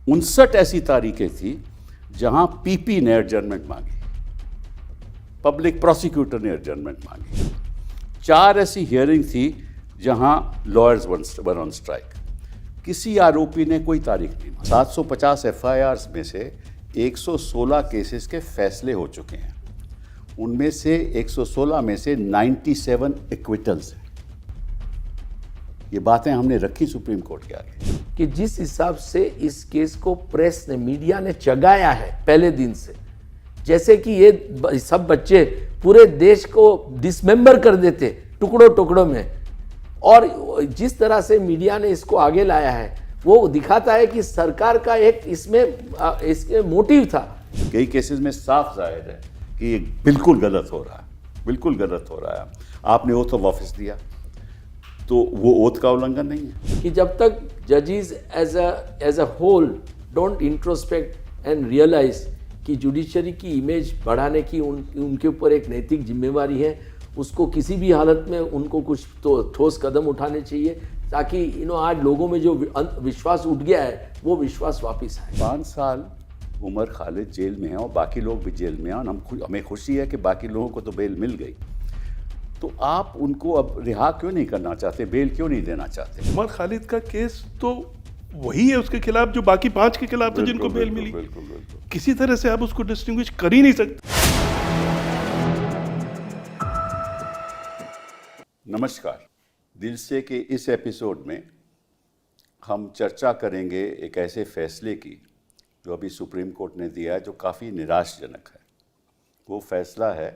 59 ऐसी तारीखें थी जहां पीपी ने एडजर्नमेंट मांगी, पब्लिक प्रोसिक्यूटर ने एडजर्नमेंट मांगी। 4 ऐसी हियरिंग थी जहां लॉयर्स वर ऑन स्ट्राइक। किसी आरोपी ने कोई तारीख नहीं मांगी। 750 एफआईआर्स में से 116 केसेस के फैसले हो चुके हैं। उनमें से 116 में से 97 एक्विटल्स हैं। ये बातें हमने रखी सुप्रीम कोर्ट के आगे कि जिस हिसाब से इस केस को प्रेस ने, मीडिया ने चगाया है पहले दिन से, जैसे कि ये सब बच्चे पूरे देश को डिसमेंबर कर देते टुकड़ों टुकड़ों में, और जिस तरह से मीडिया ने इसको आगे लाया है वो दिखाता है कि सरकार का एक इसके मोटिव था। कई केसेस में साफ जाहिर है कि ये बिल्कुल गलत हो रहा है, बिल्कुल गलत हो रहा है। आपने ओथ ऑफ ऑफिस दिया तो वो ओथ का उल्लंघन नहीं है कि जब तक जजेस as a whole don't introspect and realise कि जुडिशरी की इमेज बढ़ाने की उनके ऊपर एक नैतिक जिम्मेवारी है, उसको किसी भी हालत में उनको कुछ तो ठोस कदम उठाने चाहिए ताकि आज लोगों में जो विश्वास उठ गया है वो विश्वास वापस आए। 5 साल उमर खालिद जेल में है और बाकी लोग भी जेल में हैं, और हमें खुशी है कि बाकी लोगों को तो बेल मिल गई। तो आप उनको अब रिहा क्यों नहीं करना चाहते, बेल क्यों नहीं देना चाहते? उमर खालिद का केस तो वही है उसके खिलाफ जो बाकी 5 के खिलाफ था जिनको बेल मिली। बिल्कुल। किसी तरह से आप उसको डिस्टिंग्विश कर ही नहीं सकते। नमस्कार, दिल से के इस एपिसोड में हम चर्चा करेंगे एक ऐसे फैसले की जो अभी सुप्रीम कोर्ट ने दिया है, जो काफ़ी निराशाजनक है। वो फैसला है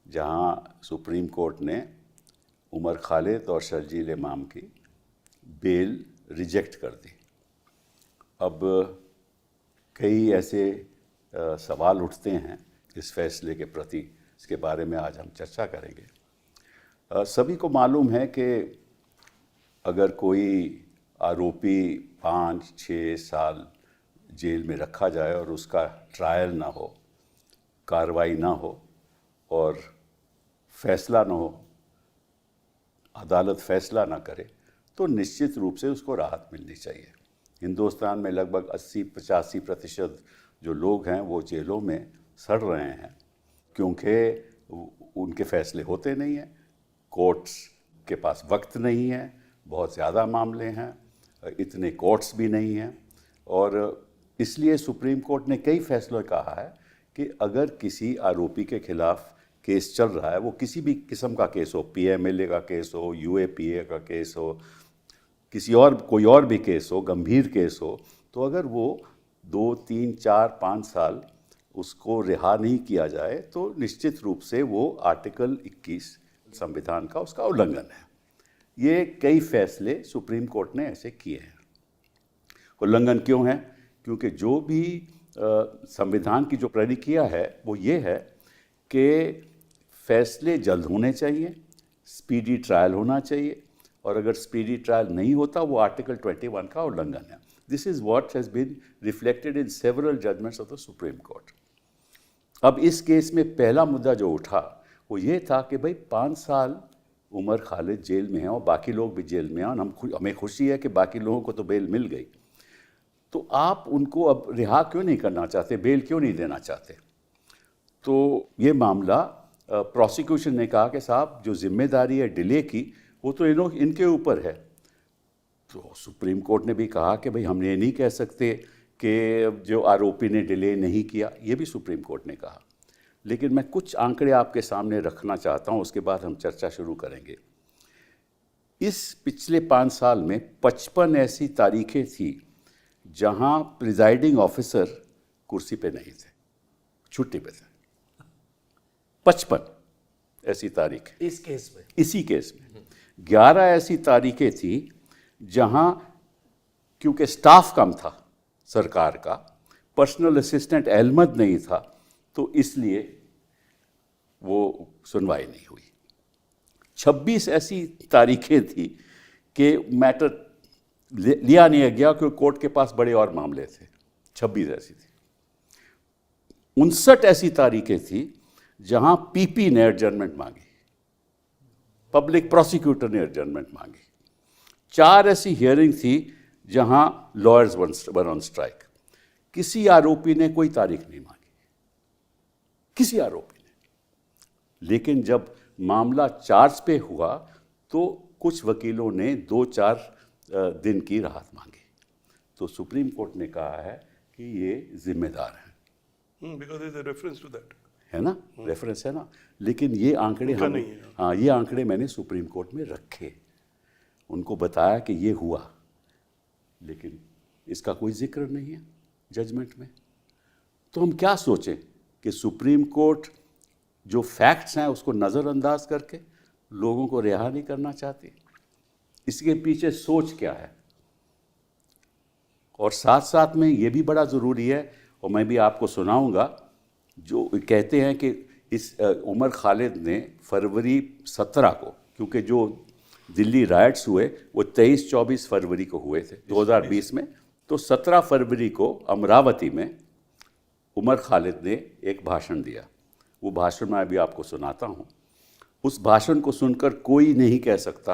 जहां सुप्रीम कोर्ट ने उमर खालिद और शर्जील इमाम की बेल रिजेक्ट कर दी। अब कई ऐसे सवाल उठते हैं इस फैसले के प्रति, इसके बारे में आज हम चर्चा करेंगे। सभी को मालूम है कि अगर कोई आरोपी 5-6 साल जेल में रखा जाए और उसका ट्रायल ना हो, कार्रवाई ना हो और फैसला ना हो, अदालत फैसला ना करे, तो निश्चित रूप से उसको राहत मिलनी चाहिए। हिंदुस्तान में लगभग 80-85% जो लोग हैं वो जेलों में सड़ रहे हैं क्योंकि उनके फैसले होते नहीं हैं, कोर्ट्स के पास वक्त नहीं है, बहुत ज़्यादा मामले हैं, इतने कोर्ट्स भी नहीं हैं। और इसलिए सुप्रीम कोर्ट ने कई फैसलों में कहा है कि अगर किसी आरोपी के खिलाफ केस चल रहा है, वो किसी भी किस्म का केस हो, पीएमएलए का केस हो, यूएपीए का केस हो, कोई और भी केस हो, गंभीर केस हो, तो अगर वो 2, 3, 4, 5 साल उसको रिहा नहीं किया जाए तो निश्चित रूप से वो आर्टिकल 21 संविधान का उसका उल्लंघन है। ये कई फैसले सुप्रीम कोर्ट ने ऐसे किए हैं। उल्लंघन क्यों है? क्योंकि जो भी संविधान की जो प्रक्रिया है वो ये है कि फैसले जल्द होने चाहिए, स्पीडी ट्रायल होना चाहिए, और अगर स्पीडी ट्रायल नहीं होता वो आर्टिकल 21 का उल्लंघन है। This is what has been reflected in several judgments of the Supreme Court. अब इस केस में पहला मुद्दा जो उठा वो ये था कि भाई 5 साल उमर खालिद जेल में हैं और बाकी लोग भी जेल में हैं, और हमें खुशी है कि बाकी लोगों को तो बेल मिल गई, तो आप उनको अब रिहा क्यों नहीं करना चाहते, बेल क्यों नहीं देना चाहते? तो ये मामला प्रोसिक्यूशन ने कहा कि साहब जो जिम्मेदारी है डिले की वो तो इनके ऊपर है। तो सुप्रीम कोर्ट ने भी कहा कि भाई हम ये नहीं कह सकते कि जो आरोपी ने डिले नहीं किया, ये भी सुप्रीम कोर्ट ने कहा। लेकिन मैं कुछ आंकड़े आपके सामने रखना चाहता हूँ, उसके बाद हम चर्चा शुरू करेंगे। इस पिछले 5 साल में 55 ऐसी तारीखें थी जहाँ प्रिजाइडिंग ऑफिसर कुर्सी पे नहीं थे, छुट्टी पे थे। 55 ऐसी तारीख इस केस में, इसी केस में 11 ऐसी तारीखें थी जहां क्योंकि स्टाफ कम था सरकार का, पर्सनल असिस्टेंट अहमद नहीं था, तो इसलिए वो सुनवाई नहीं हुई। 26 ऐसी तारीखें थी कि मैटर लिया नहीं गया क्योंकि कोर्ट के पास बड़े और मामले थे। 26 ऐसी थी। 59 ऐसी तारीखें थी जहां पीपी ने एडजर्नमेंट मांगी, पब्लिक प्रोसिक्यूटर ने एडजर्नमेंट मांगी। 4 ऐसी हियरिंग थी जहां लॉयर्स वर ऑन स्ट्राइक। किसी आरोपी ने कोई तारीख नहीं मांगी, किसी आरोपी ने। लेकिन जब मामला चार्ज पे हुआ तो कुछ वकीलों ने 2-4 दिन की राहत मांगी। तो सुप्रीम कोर्ट ने कहा है कि ये जिम्मेदार हैं, because there is a reference to that, है ना, रेफरेंस है ना। लेकिन ये आंकड़े उनका नहीं है। हाँ, ये आंकड़े मैंने सुप्रीम कोर्ट में रखे, उनको बताया कि ये हुआ, लेकिन इसका कोई जिक्र नहीं है जजमेंट में। तो हम क्या सोचें कि सुप्रीम कोर्ट जो फैक्ट्स हैं उसको नज़रअंदाज करके लोगों को रिहा नहीं करना चाहती? इसके पीछे सोच क्या है? और साथ साथ में ये भी बड़ा ज़रूरी है, और मैं भी आपको सुनाऊंगा, जो कहते हैं कि इस उमर खालिद ने फरवरी 17 को, क्योंकि जो दिल्ली राइट्स हुए वो 23-24 फरवरी को हुए थे 2020 में, तो 17 फरवरी को अमरावती में उमर खालिद ने एक भाषण दिया। वो भाषण मैं अभी आपको सुनाता हूँ। उस भाषण को सुनकर कोई नहीं कह सकता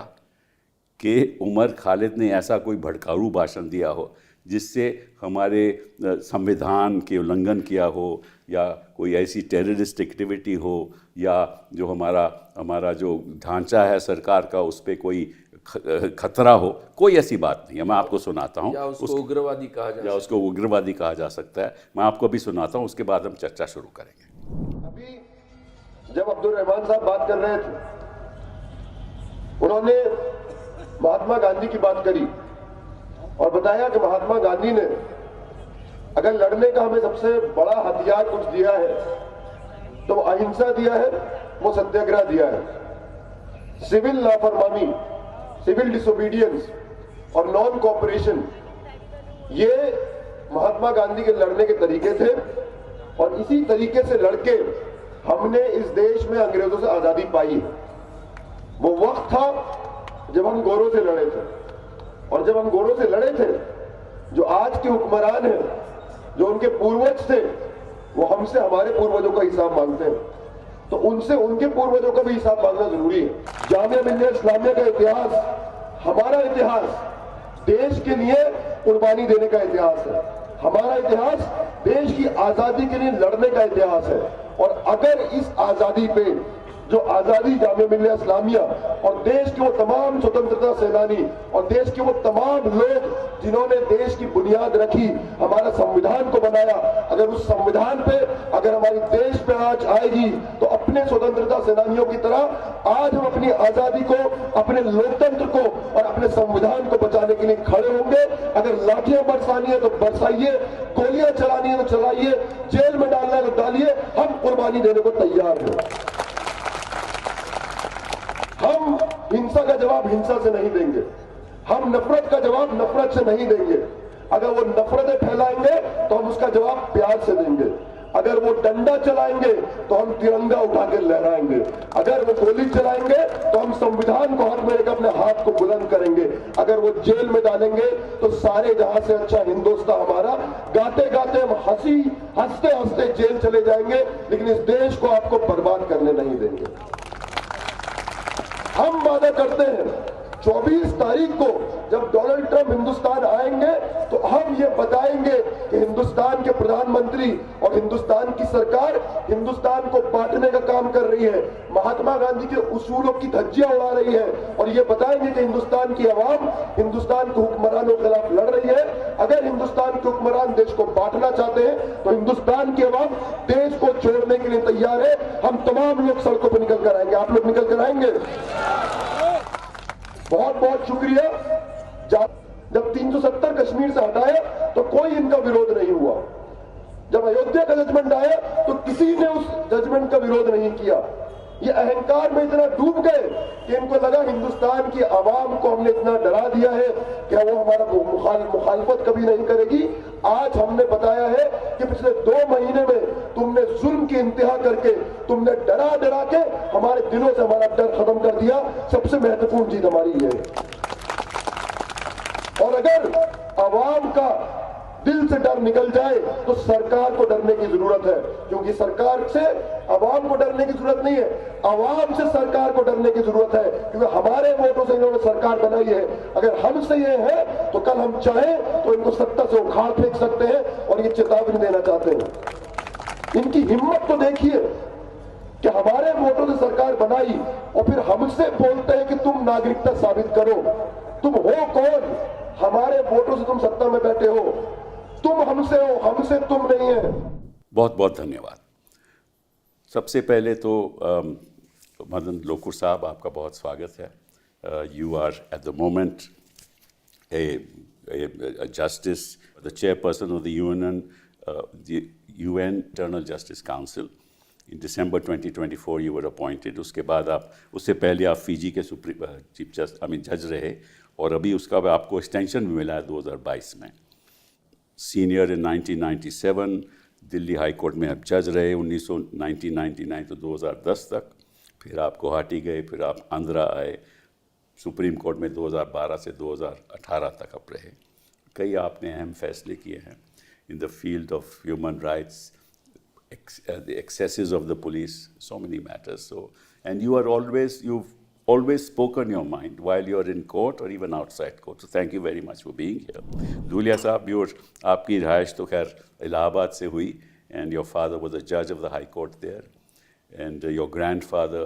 कि उमर खालिद ने ऐसा कोई भड़काऊ भाषण दिया हो जिससे हमारे संविधान के उल्लंघन किया हो, या कोई ऐसी टेररिस्ट एक्टिविटी हो, या जो हमारा जो ढांचा है सरकार का उस पर कोई खतरा हो। कोई ऐसी बात नहीं है। मैं आपको सुनाता हूँ। या उसको उग्रवादी कहा जा, या उसको उग्रवादी कहा जा सकता है। मैं आपको अभी सुनाता हूँ, उसके बाद हम चर्चा शुरू करेंगे। अभी जब अब्दुल रहमान साहब बात कर रहे थे, उन्होंने महात्मा गांधी की बात करी और बताया कि महात्मा गांधी ने अगर लड़ने का हमें सबसे बड़ा हथियार कुछ दिया है तो वो अहिंसा दिया है, वो सत्याग्रह दिया है। सिविल लापरवाही, सिविल डिसोबीडियंस और नॉन कोऑपरेशन, ये महात्मा गांधी के लड़ने के तरीके थे। और इसी तरीके से लड़के हमने इस देश में अंग्रेजों से आजादी पाई। वो वक्त था जब हम गोरों से लड़े थे, और जब हम गोरों से लड़े थे, जो आज के हुक्मरान हैं, जो उनके पूर्वज थे, वो हमसे हमारे पूर्वजों का हिसाब मांगते हैं, तो उनसे उनके पूर्वजों का भी हिसाब मांगना जरूरी है। जामिया मिल्लिया इस्लामिया का इतिहास, हमारा इतिहास देश के लिए कुर्बानी देने का इतिहास है। हमारा इतिहास देश की आजादी के लिए लड़ने का इतिहास है। और अगर इस आजादी पे जो आजादी जामिया मिल्लिया इस्लामिया और देश के वो तमाम स्वतंत्रता सेनानी और देश के वो तमाम लोग जिन्होंने देश की बुनियाद रखी, हमारा संविधान को बनाया, अगर उस संविधान पे, अगर हमारी देश पे आज आएगी, तो अपने स्वतंत्रता सेनानियों की तरह आज हम अपनी आजादी को, अपने लोकतंत्र को और अपने संविधान को बचाने के लिए खड़े होंगे। अगर लाठियां बरसानी है तो बरसाइए, गोलियां चलानी है तो चलाइए, जेल में डालना है तो डालिए, हम कुर्बानी देने को तैयार हैं। हम हिंसा का जवाब हिंसा से नहीं देंगे, हम नफरत का जवाब नफरत से नहीं देंगे। अगर वो नफरतें फैलाएंगे तो हम उसका जवाब प्यार से देंगे। अगर वो डंडा चलाएंगे तो हम तिरंगा उठा के लहराएंगे। अगर वो गोली चलाएंगे तो हम संविधान को हाथ में लेकर अपने हाथ को बुलंद करेंगे। अगर वो जेल में डालेंगे तो सारे जहां से अच्छा हिंदुस्तान हमारा, गाते गाते हम हंसते हंसते जेल चले जाएंगे, लेकिन इस देश को आपको बर्बाद करने नहीं देंगे। हम वादा करते हैं 24 तारीख को जब डोनाल्ड ट्रंप हिंदुस्तान आएंगे तो हम ये बताएंगे कि हिंदुस्तान के प्रधानमंत्री और हिंदुस्तान की सरकार हिंदुस्तान को बांटने का काम कर रही है, महात्मा गांधी के उसूलों की धज्जियां उड़ा रही है। और ये बताएंगे कि हिंदुस्तान की आवाम हिंदुस्तान के हुक्मरानों के खिलाफ लड़ रही है। अगर हिंदुस्तान के हुक्मरान देश को बांटना चाहते हैं तो हिंदुस्तान की आवाम देश को छोड़ने के लिए तैयार है। हम तमाम लोग सड़कों पर निकल कर आएंगे। आप लोग निकल कर आएंगे? बहुत बहुत शुक्रिया। जब 370 कश्मीर से हटाया तो कोई इनका विरोध नहीं हुआ। जब अयोध्या का जजमेंट आया तो किसी ने उस जजमेंट का विरोध नहीं किया। ये अहंकार में इतना डूब गए कि इनको लगा हिंदुस्तान की आवाम को हमने इतना डरा दिया है कि वो हमारा मुखालफत कभी नहीं करेगी। आज हमने बताया है कि पिछले 2 महीने में तुमने जुल्म की इंतहा करके, तुमने डरा डरा के हमारे दिलों से हमारा डर खत्म कर दिया। सबसे महत्वपूर्ण जीत हमारी है। और अगर आवाम का दिल से डर निकल जाए तो सरकार को डरने की जरूरत है, क्योंकि सरकार से आवाम को डरने की जरूरत नहीं है, आवाम से सरकार को डरने की जरूरत है, क्योंकि हमारे वोटों से इन्होंने सरकार बनाई है। अगर हमसे ये है तो कल हम चाहें तो इनको सत्ता से उखाड़ फेंक सकते हैं, और ये चेतावनी देना चाहते हैं। इनकी हिम्मत तो देखिए कि हमारे वोटों से सरकार बनाई और फिर हमसे बोलते हैं कि तुम नागरिकता साबित करो। तुम हो कौन? हमारे वोटों से तुम सत्ता में बैठे हो, तुम हमसे हो, हमसे तुम नहीं है। बहुत बहुत धन्यवाद। सबसे पहले तो मदन लोकुर साहब, आपका बहुत स्वागत है। You are at the moment a justice, the chairperson of the UN Internal Justice Council. In December 2024 you were appointed. उसके बाद आप, उससे पहले आप फिजी के चीफ जज रहे, और अभी उसका आपको एक्सटेंशन भी मिला है 2022 में। Senior in 1997 Delhi high court में आप जज रहे 1999 तो 2010 तक, फिर आप गुवाहाटी गए, फिर आप आंध्रा आए, सुप्रीम कोर्ट में 2012 से 2018 तक आप रहे। कई आपने अहम फैसले किए हैं in the field of human rights, the excesses of the police, so many matters. So, and you've always spoken your mind while you're in court or even outside court. So thank you very much for being here. Dhulia साहब, आपकी रिहाइश तो खैर इलाहाबाद से हुई, and your father was a judge of the High Court there, and your grandfather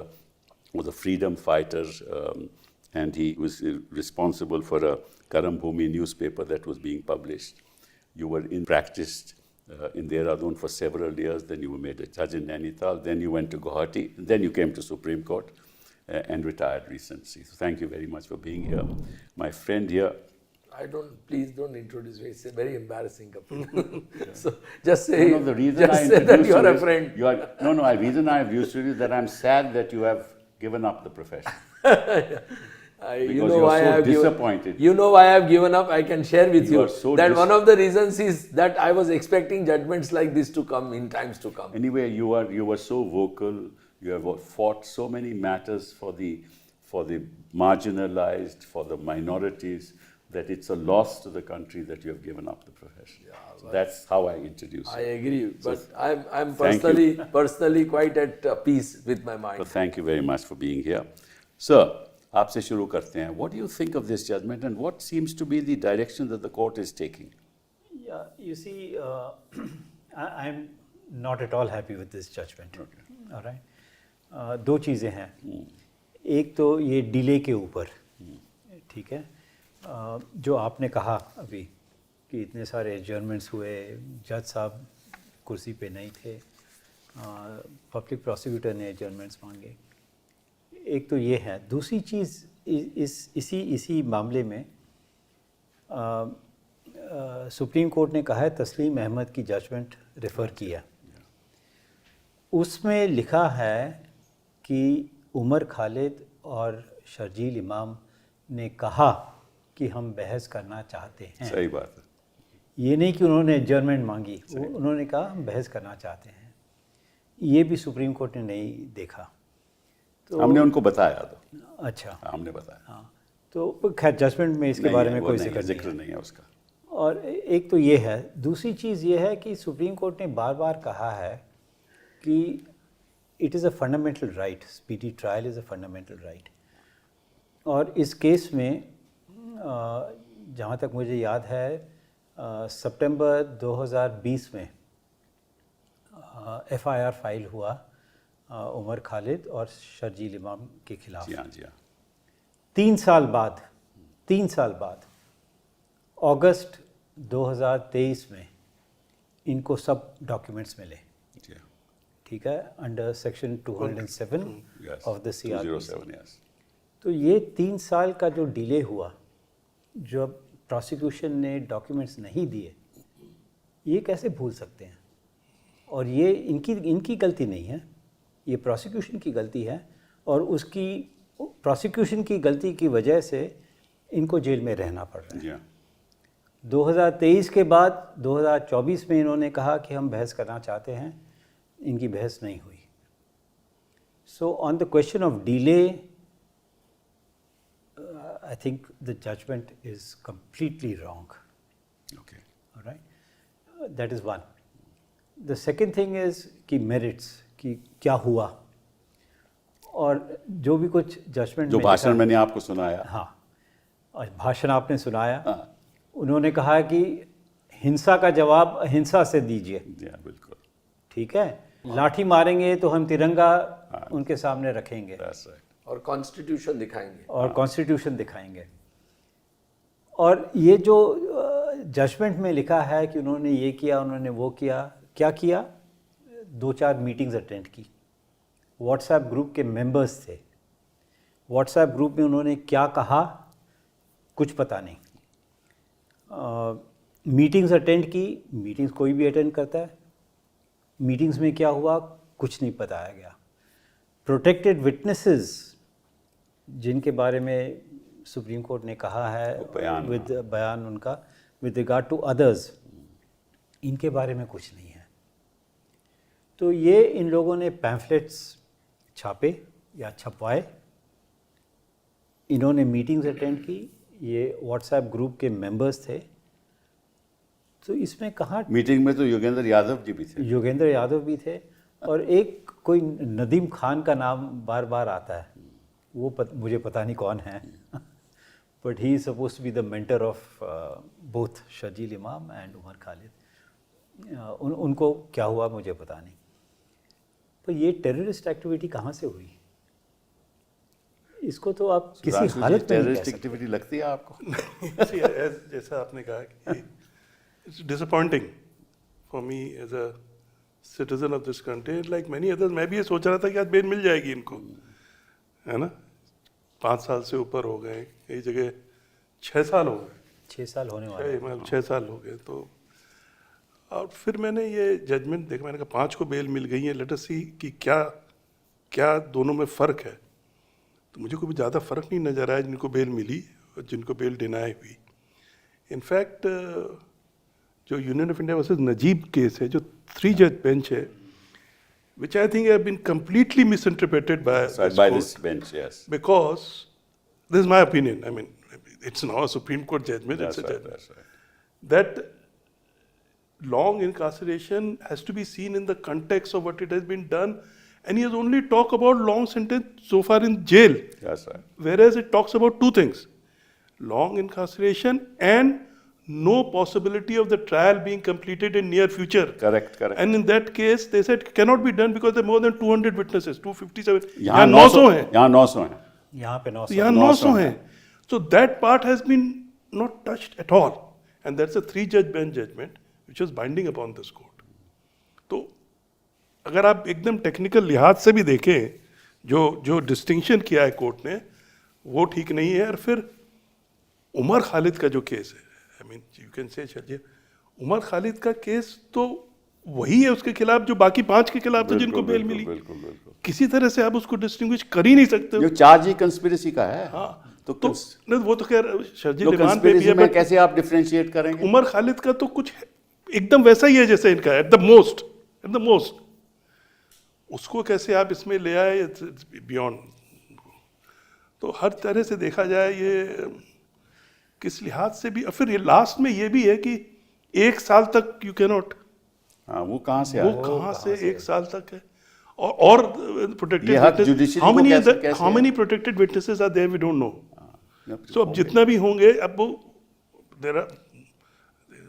was a freedom fighter, and he was responsible for a Karam Bhumi newspaper that was being published. You were in practice in Dehradun for several years, then you were made a judge in Nainital, then you went to Guwahati, then you came to Supreme Court and retired recently. So thank you very much for being here. My friend here. Please don't introduce me. It's a very embarrassing couple. So just say, No, the reason I say that you are a is friend. The reason I have used you is that I'm sad that you have given up the profession. You know why so I have disappointed. You know why I have given up? I can share with You you are so that one of the reasons is that I was expecting judgments like this to come in times to come. Anyway, you were so vocal. You have fought so many matters for the marginalized, for the minorities, that it's a loss to the country that you have given up the profession. Yeah, so that's how I introduce you. I agree, but So, I'm thank you. personally quite at peace with my mind. So thank you very much for being here. Sir, आपसे शुरू करते हैं. What do you think of this judgment, and what seems to be the direction that the court is taking? Yeah, you see, I'm not at all happy with this judgment. Okay. All right. दो चीज़ें हैं. एक तो ये delay के ऊपर, ठीक है, जो आपने कहा अभी कि इतने सारे एडजर्नमेंट्स हुए, जज साहब कुर्सी पे नहीं थे, पब्लिक प्रोसिक्यूटर ने एडजर्नमेंट्स मांगे. एक तो ये है. दूसरी चीज़ इसी मामले में सुप्रीम कोर्ट ने कहा है तस्लीम अहमद की जजमेंट रेफ़र किया. उसमें लिखा है कि उमर खालिद और शर्जील इमाम ने कहा कि हम बहस करना चाहते हैं. सही बात है. ये नहीं कि उन्होंने एडजर्नमेंट मांगी, उन्होंने कहा हम बहस करना चाहते हैं. ये भी सुप्रीम कोर्ट ने नहीं देखा. तो हमने उनको बताया तो. अच्छा, हमने बताया. हाँ, तो खैर जजमेंट में इसके बारे में कोई जिक्र नहीं है उसका. और एक तो ये है. दूसरी चीज़ ये है कि सुप्रीम कोर्ट ने बार बार कहा है कि it is a fundamental right, speedy trial is a fundamental right. और इस केस में जहाँ तक मुझे याद है सितंबर 2020 में FIR फाइल हुआ उमर खालिद और शर्जील इमाम के खिलाफ. जी हाँ, जी हाँ. 3 साल बाद अगस्त 2023 में इनको सब डॉक्यूमेंट्स मिले. जी हाँ. ठीक है, under section 207 Yes. Of the CRPC. 207, yes. तो ये 3 साल का जो डिले हुआ, जब प्रोसिक्यूशन ने डॉक्यूमेंट्स नहीं दिए, ये कैसे भूल सकते हैं? और ये इनकी गलती नहीं है, ये प्रोसिक्यूशन की गलती है. और उसकी प्रोसिक्यूशन की गलती की वजह से इनको जेल में रहना पड़ रहा है. जी हाँ. 2023 के बाद 2024 में इन्होंने कहा कि हम बहस करना चाहते हैं. इनकी बहस नहीं हुई. So on the question of delay, I think the judgment is completely wrong. Okay. All right. That is one. The second thing is कि मेरिट्स, कि क्या हुआ, और जो भी कुछ जजमेंट जो भाषण मैंने आपको सुनाया, हाँ, और भाषण आपने सुनाया, हाँ। उन्होंने कहा कि हिंसा का जवाब हिंसा से दीजिए. जी हाँ, बिल्कुल. ठीक है, लाठी मारेंगे तो हम तिरंगा उनके सामने रखेंगे That's right. और कॉन्स्टिट्यूशन दिखाएंगे. और कॉन्स्टिट्यूशन दिखाएंगे. और ये जो जजमेंट में लिखा है कि उन्होंने ये किया, उन्होंने वो किया, क्या किया? 2-4 मीटिंग्स अटेंड की. व्हाट्सएप ग्रुप के मेंबर्स थे. व्हाट्सएप ग्रुप में उन्होंने क्या कहा कुछ पता नहीं. मीटिंग्स अटेंड की. मीटिंग्स कोई भी अटेंड करता है. मीटिंग्स में क्या हुआ कुछ नहीं बताया गया. प्रोटेक्टेड विटनेसेस जिनके बारे में सुप्रीम कोर्ट ने कहा है बयान, विद बयान उनका विद रिगार्ड टू अदर्स, इनके बारे में कुछ नहीं है. तो ये इन लोगों ने पैम्फलेट्स छापे या छपवाए. इन्होंने मीटिंग्स अटेंड की. ये व्हाट्सएप ग्रुप के मेंबर्स थे. तो इसमें कहाँ, मीटिंग में तो योगेंद्र यादव जी भी थे. योगेंद्र यादव भी थे, और एक कोई नदीम खान का नाम बार बार आता है. वो मुझे पता नहीं कौन है, but he is suppose to be the mentor of both Sharjeel Imam and Umar Khalid. उनको क्या हुआ मुझे पता नहीं. तो ये टेररिस्ट एक्टिविटी कहाँ से हुई? इसको तो आप किसी हालत में नहीं कह टेररिस्ट सकते. एक्टिविटी लगती है आपको? जैसा आपने कहा कि it's disappointing for me as a citizen of this country, like many others. मैं भी ये सोच रहा था कि आज बेल मिल जाएगी इनको, है ना. 5 साल से ऊपर हो गए, कई जगह 6 साल हो गए. 6 साल होने वाले हैं. मतलब 6 साल हो गए. तो और फिर मैंने ये जजमेंट देखा, मैंने कहा 5 को बेल मिल गई है, लेट अस सी कि क्या क्या दोनों में फ़र्क है. तो मुझे कोई ज़्यादा फ़र्क नहीं नज़र आया जिनको बेल मिली और जिनको बेल डिनाई हुई. इनफैक्ट जो Union of India versus Najeeb case है, जो 3 जज बेंच है, which I think have been completely misinterpreted by this bench, yes. Because this is my opinion. I mean, it's now a Supreme Court judgment. That's It's a right, judgment. that's right. That long incarceration has to be seen in the context of what it has been done, and he has only talked about long sentence so far in jail, That's right. whereas it talks about 2 things: long incarceration and no possibility of the trial being completed in near future. Correct, correct. And in that case, they said cannot be done because there are more than 200 witnesses, 257. यहाँ 900 हैं. यहाँ 900 हैं. यहाँ पे 900. यहाँ 900 हैं. So that part has been not touched at all, and that's a 3-judge bench judgment which was binding upon this court. तो अगर आप एकदम टेक्निकल लिहाज से भी देखें, जो डिस्टिंक्शन किया है कोर्ट ने, वो ठीक नहीं है. और फिर उमर खालिद का जो केस है, I mean you can say चलिए, उमर खालिद का केस तो वही है उसके खिलाफ जो बाकी 5 के खिलाफ था जिनको बेल मिली. बिल्कुल बिल्कुल. किसी तरह से आप उसको डिस्टिंग्विश कर ही नहीं सकते. जो चार्ज ही कंस्पिरेसी का है. हाँ, तो नहीं, वो तो खैर शर्जील इमाम पे भी कंस्पिरेसी है, में but कैसे आप डिफरेंशिएट करेंगे? उमर खालिद का तो कुछ एकदम वैसा ही है जैसे इनका, एट द मोस्ट. उसको कैसे आप इसमें ले आए, बियॉन्ड. तो हर तरह से देखा जाए ये किस लिहाज से भी. और फिर ये लास्ट में ये भी है कि 1 साल तक यू कैन नॉट. हाँ, वो कहाँ से वो आया? कहाँ से 1 साल तक है. और प्रोटेक्टेड ये हक विटनेस, judiciary हाउ को मेनी कैसे हाउ है? Many protected witnesses are there, we don't know. So अब जितना भी होंगे, अब वो देयर आर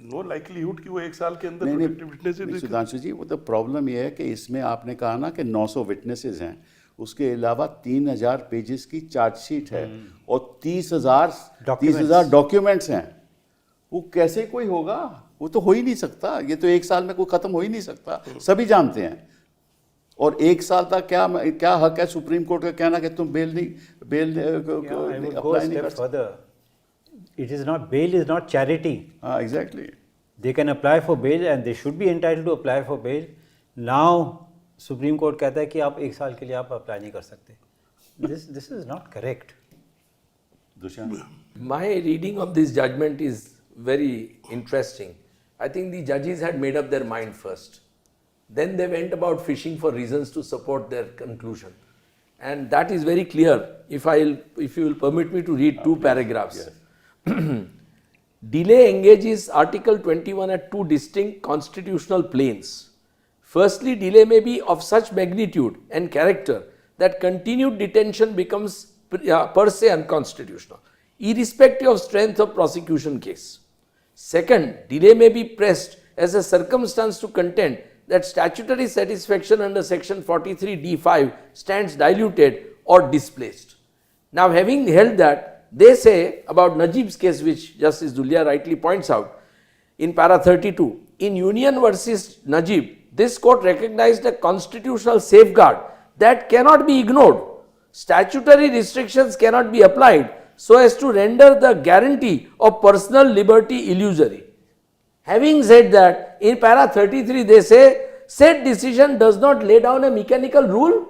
नो लाइक्लीहुड कि वो 1 साल के अंदर नहीं प्रोटेक्टेड नहीं विटनेसेस. सुधांशु जी, वो तो प्रॉब्लम ये है कि इसमें आपने कहा ना कि 900 विटनेसेस हैं, उसके अलावा 3000 पेजेस की चार्जशीट है और 30,000 डॉक्यूमेंट्स हैं. वो कैसे कोई होगा? वो तो हो ही नहीं सकता. ये तो 1 साल में कोई खत्म हो ही नहीं सकता, सभी जानते हैं. और 1 साल तक क्या हक है सुप्रीम कोर्ट का कहना कि तुम बेल अप्लाई नहीं कर सकते? It is not, bail is not charity. हाँ, exactly. They can apply for bail and they should be entitled to apply for bail. Now supreme court कहता है कि आप 1 साल के लिए आप अप्लाई नहीं कर सकते. This is not correct. Dushyant, My reading of this judgment is very interesting. I think the judges had made up their mind first. Then they went about fishing for reasons to support their conclusion. And that is very clear. If you will permit me to read 2 paragraphs. yes. delay engages Article 21 at two distinct constitutional planes. Firstly, delay may be of such magnitude and character that continued detention becomes per se unconstitutional, irrespective of strength of prosecution case. Second, delay may be pressed as a circumstance to contend that statutory satisfaction under section 43d5 stands diluted or displaced. Now, having held that, they say about Najib's case, which Justice Dhulia rightly points out in para 32, in Union versus Najib, this court recognized a constitutional safeguard that cannot be ignored. Statutory restrictions cannot be applied so as to render the guarantee of personal liberty illusory. Having said that, in para 33 they say, said decision does not lay down a mechanical rule.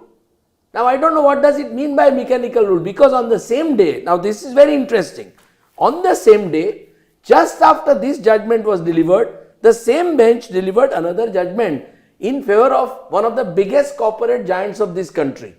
Now I don't know what does it mean by mechanical rule, because on the same day, now this is very interesting, on the same day, just after this judgment was delivered, the same bench delivered another judgment in favor of one of the biggest corporate giants of this country.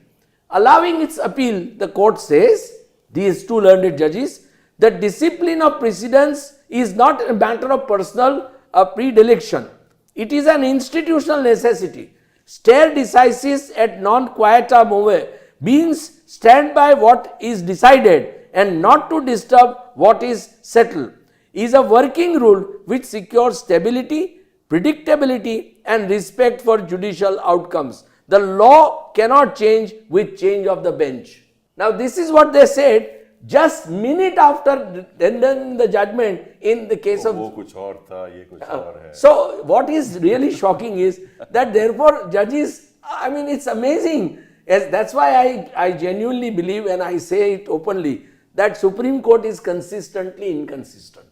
Allowing its appeal, the court says, these two learned judges, the discipline of precedence is not a matter of personal predilection. It is an institutional necessity. Stare decisis et non quieta move means stand by what is decided and not to disturb what is settled, is a working rule which secures stability, predictability and respect for judicial outcomes. The law cannot change with change of the bench. Now this is what they said just minute after rendering the judgment in the case of... वो कुछ और था, ये कुछ और है. So what is really shocking is that therefore judges, I mean it's amazing. Yes, that's why I genuinely believe, and I say it openly, that Supreme Court is consistently inconsistent.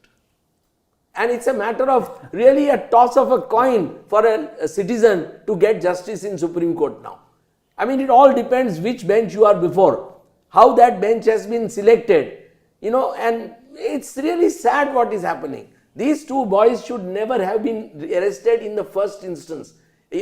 And it's a matter of really a toss of a coin for a citizen to get justice in Supreme Court now. I mean, it all depends which bench you are before, how that bench has been selected, you know, and it's really sad what is happening. These two boys should never have been arrested in the first instance,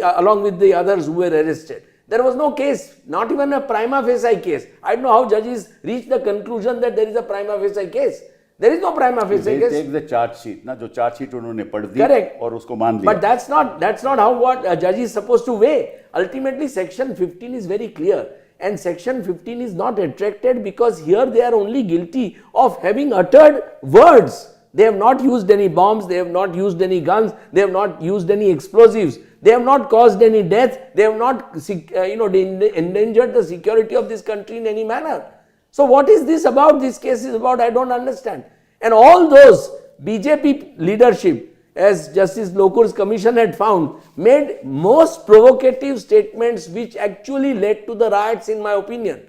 along with the others who were arrested. There was no case, not even a prima facie case. I don't know how judges reach the conclusion that there is a prima facie case. There is no prima facie They case. take the charge sheet, ना जो charge sheet उन्होंने पढ़ दी Correct. और उसको मान लिया. But that's not how what a judge is supposed to weigh. Ultimately, section 15 is very clear, and section 15 is not attracted because here they are only guilty of having uttered words. They have not used any bombs, they have not used any guns, they have not used any explosives, they have not caused any death, they have not endangered the security of this country in any manner. So what is this about? This case is about, I don't understand. And all those BJP leadership, as Justice Lokur's commission had found, made most provocative statements which actually led to the riots, in my opinion.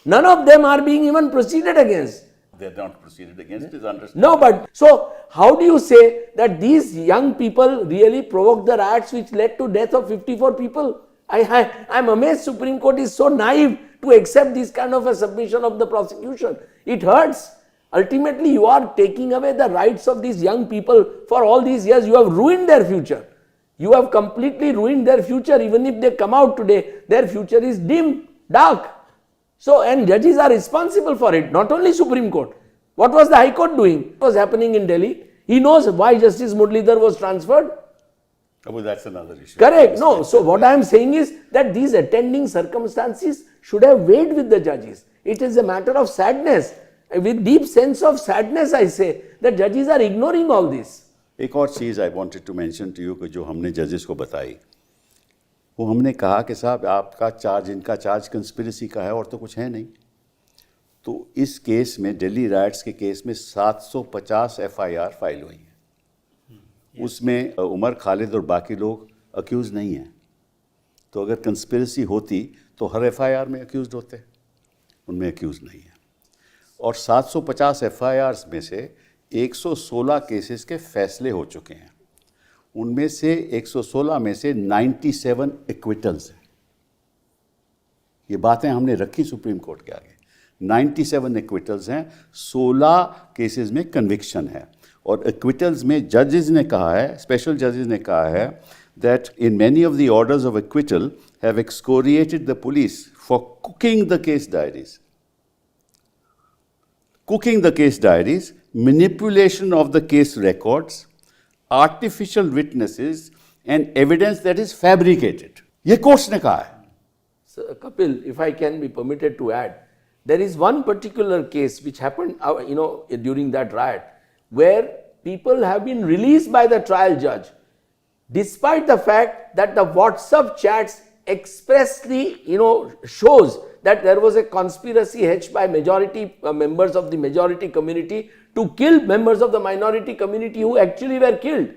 None of them are being even proceeded against. They are not proceeded against is understood. No, but so how do you say that these young people really provoked the riots which led to death of 54 people? I'm amazed Supreme Court is so naive to accept this kind of a submission of the prosecution. It hurts. Ultimately, you are taking away the rights of these young people. For all these years, you have ruined their future. You have completely ruined their future. Even if they come out today, their future is dim, dark. So, and judges are responsible for it, not only Supreme Court. What was the High Court doing? What was happening in Delhi? He knows why Justice Muralidhar was transferred. Well, that's another issue. Correct. No. So what I am saying is that these attending circumstances should have weighed with the judges. It is a matter of sadness. With deep sense of sadness, I say that judges are ignoring all this. एक और चीज़ I wanted to mention to you कि जो हमने जजेस को बताई, वो हमने कहा कि साहब आपका चार्ज, इनका चार्ज कंस्पिरेसी का है और तो कुछ है नहीं. तो इस केस में, दिल्ली राइट्स के केस में 750 FIR फाइल हुई हैं. उसमें उमर, खालिद और बाकी लोग अक्यूज़ नहीं हैं. तो अगर कंस्पिरेसी होती तो हर FIR में अक्यूज़ होते, उनमें अक्यूज़ नहीं है. और 750 FIRs में से 116 केसेस के फैसले हो चुके हैं. उनमें से 116 में से 97 एक्विटल्स हैं. ये बातें हमने रखी सुप्रीम कोर्ट के आगे. 97 एक्विटल्स हैं, 16 केसेस में कन्विक्शन है. और एक्विटल्स में जजेस ने कहा है, स्पेशल जजेस ने कहा है that in many of the orders of acquittal have excoriated the police for cooking the case diaries manipulation of the case records, artificial witnesses, and evidence that is fabricated. ये कोर्ट्स ने कहा है. So, Kapil, if I can be permitted to add, there is one particular case which happened, during that riot, where people have been released by the trial judge, despite the fact that the WhatsApp chats expressly, shows that there was a conspiracy hatched by majority members of the majority community to kill members of the minority community who actually were killed.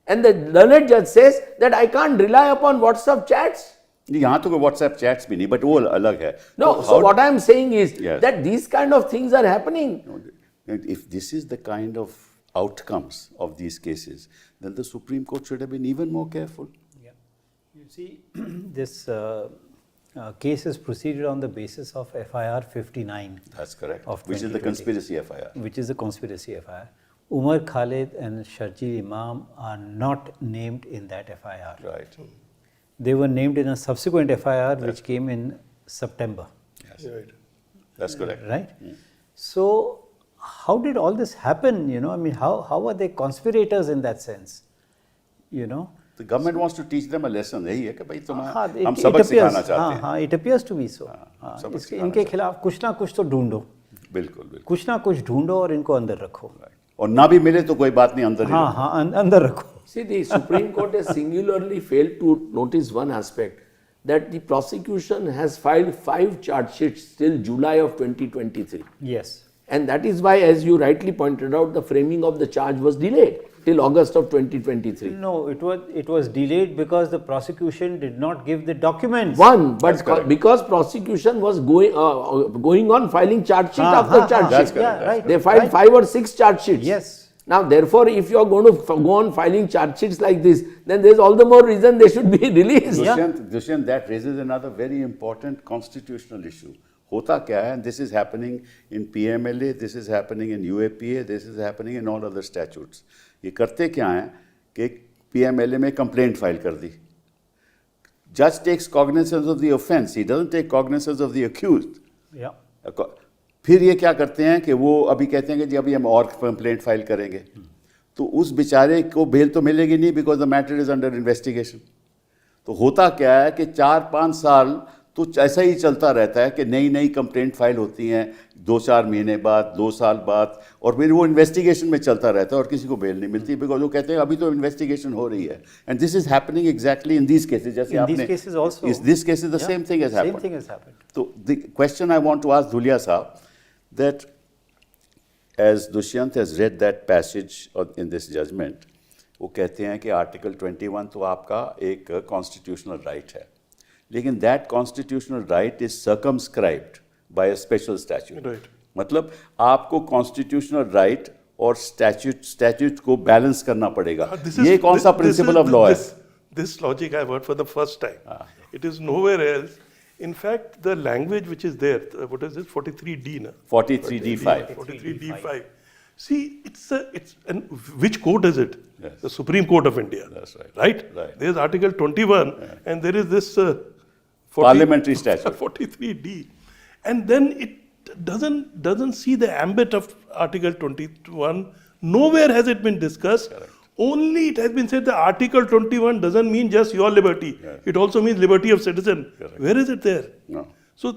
And the learned judge says that I can't rely upon WhatsApp chats. यहाँ तो कोई WhatsApp chats भी नहीं, but वो अलग है. No, so what I am saying is Yes. that these kind of things are happening. If this is the kind of outcomes of these cases, then the Supreme Court should have been even more careful. Yeah. You see, this case is proceeded on the basis of FIR 59. That's correct. Of Which is the 2020. conspiracy FIR. Which is the conspiracy FIR. Umar Khalid and Sharjeel Imam are not named in that FIR. Right. They were named in a subsequent FIR which came in September. Yes. Right. That's correct. Right? So, how did all this happen? I mean, how are they conspirators in that sense? The government wants to teach them a lesson. यही है कि भाई हाँ, तुम्हें हम सबक सिखाना चाहते हैं. हाँ, it appears to be so. हाँ, सबक इसके सिखाना इनके खिलाफ कुछ ना कुछ तो ढूंढो, बिल्कुल बिल्कुल. कुछ ना कुछ ढूंढो और इनको अंदर रखो. और ना भी मिले तो कोई बात नहीं, अंदर ही हाँ रखो. हाँ, अंदर रखो. See, the Supreme Court has singularly failed to notice one aspect, that the prosecution has filed 5 charge sheets till July of 2023. Yes. And that is why, as you rightly pointed out, the framing of the charge was delayed till August of 2023. No, it was delayed because the prosecution did not give the documents. One, That's but correct. because prosecution was going on filing charge sheet after charge That's sheet. correct. Yeah, right. They filed right. 5 or 6 charge sheets. Yes. Now, therefore, if you are going to go on filing charge sheets like this, then there is all the more reason they should be released. Dushyant, that raises another very important constitutional issue. होता क्या है? This is happening in PMLA, this is happening in UAPA, this is happening in all other statutes. ये करते क्या हैं कि PMLA में complaint file कर दी. Judge takes cognizance of the offence, he doesn't take cognizance of the accused. Yeah. फिर ये क्या करते हैं कि वो अभी कहते हैं कि जी अभी हम और कंप्लेंट फाइल करेंगे, तो उस बेचारे को बेल तो मिलेगी नहीं, because the matter is under investigation. तो होता क्या है कि 4-5 साल तो ऐसा ही चलता रहता है कि नई नई कंप्लेंट फाइल होती हैं 2-4 महीने बाद, 2 साल बाद, और फिर वो इन्वेस्टिगेशन में चलता रहता है और किसी को बेल नहीं मिलती, बिकॉज वो कहते हैं अभी तो इन्वेस्टिगेशन हो रही है. And this is happening exactly in these cases. जैसे In आपने these cases also. This cases the same thing has Same thing has happened. So the question I want to ask Dhulia Saab, that as Dushyant has read that passage in this judgment, वो कहते हैं कि article 21 तो आपका एक constitutional right है, लेकिन that constitutional right is circumscribed by a special statute. Right. मतलब आपको कॉन्स्टिट्यूशनल राइट और स्टैट्यूट को बैलेंस करना पड़ेगा. ये कौन सा प्रिंसिपल ऑफ लॉ है? This logic I heard for the first time. It is nowhere else. In fact, the language which is there, what is it? 43D, na? 43D5. 43D5. See, and which court is it? Yes. The Supreme Court of India. That's right. Right? Right. There is Article 21, and there is this 40 Parliamentary statute. 43D, and then it doesn't see the ambit of Article 21. Nowhere has it been discussed. Correct. Only it has been said that Article 21 doesn't mean just your liberty. Yes. It also means liberty of citizen. Correct. Where is it there? No. So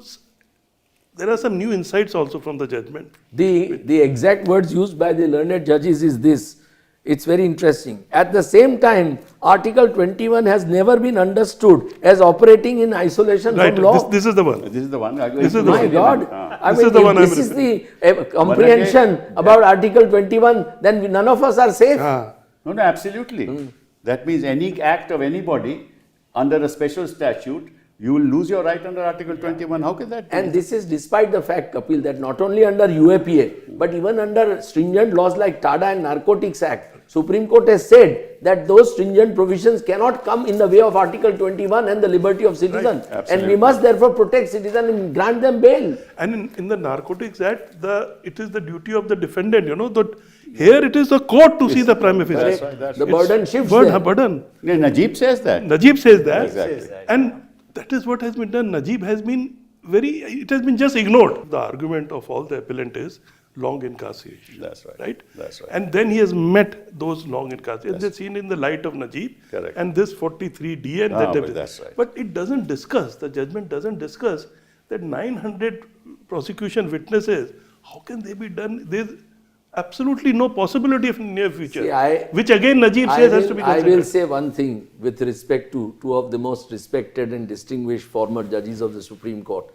there are some new insights also from the judgment. The exact words used by the learned judges is this. It's very interesting. At the same time, Article 21 has never been understood as operating in isolation Right. from law. This is the one. This is the one. This is the My one. God, I This mean, is the if one I'm this is the comprehension about Article 21, then none of us are safe. No, absolutely. That means any act of anybody under a special statute, you will lose your right under Article 21. How can that be? And this is despite the fact, Kapil, that not only under UAPA, but even under stringent laws like TADA and Narcotics Act, Supreme Court has said that those stringent provisions cannot come in the way of Article 21 and the liberty of citizen. Right. And Absolutely. we must therefore protect citizen and grant them bail. And in the Narcotics Act, it is the duty of the defendant, that here it is the court to see the prima facie. That's right, that's The right. burden shifts Burden, there. burden. No, Najib says that. Najib says that. Exactly. And that is what has been done. Najib has been it has been just ignored. The argument of all the appellant is long incarceration. That's right. Right? That's right. And then he has met those long incarceration. They're seen in the light of Najib Correct. and this 43D and that but everything. that's right. But it doesn't discuss, the judgment doesn't discuss that 900 prosecution witnesses, how can they be done? There's absolutely no possibility of near future. See, which again Najib I says has to be I considered. will say one thing with respect to two of the most respected and distinguished former judges of the Supreme Court,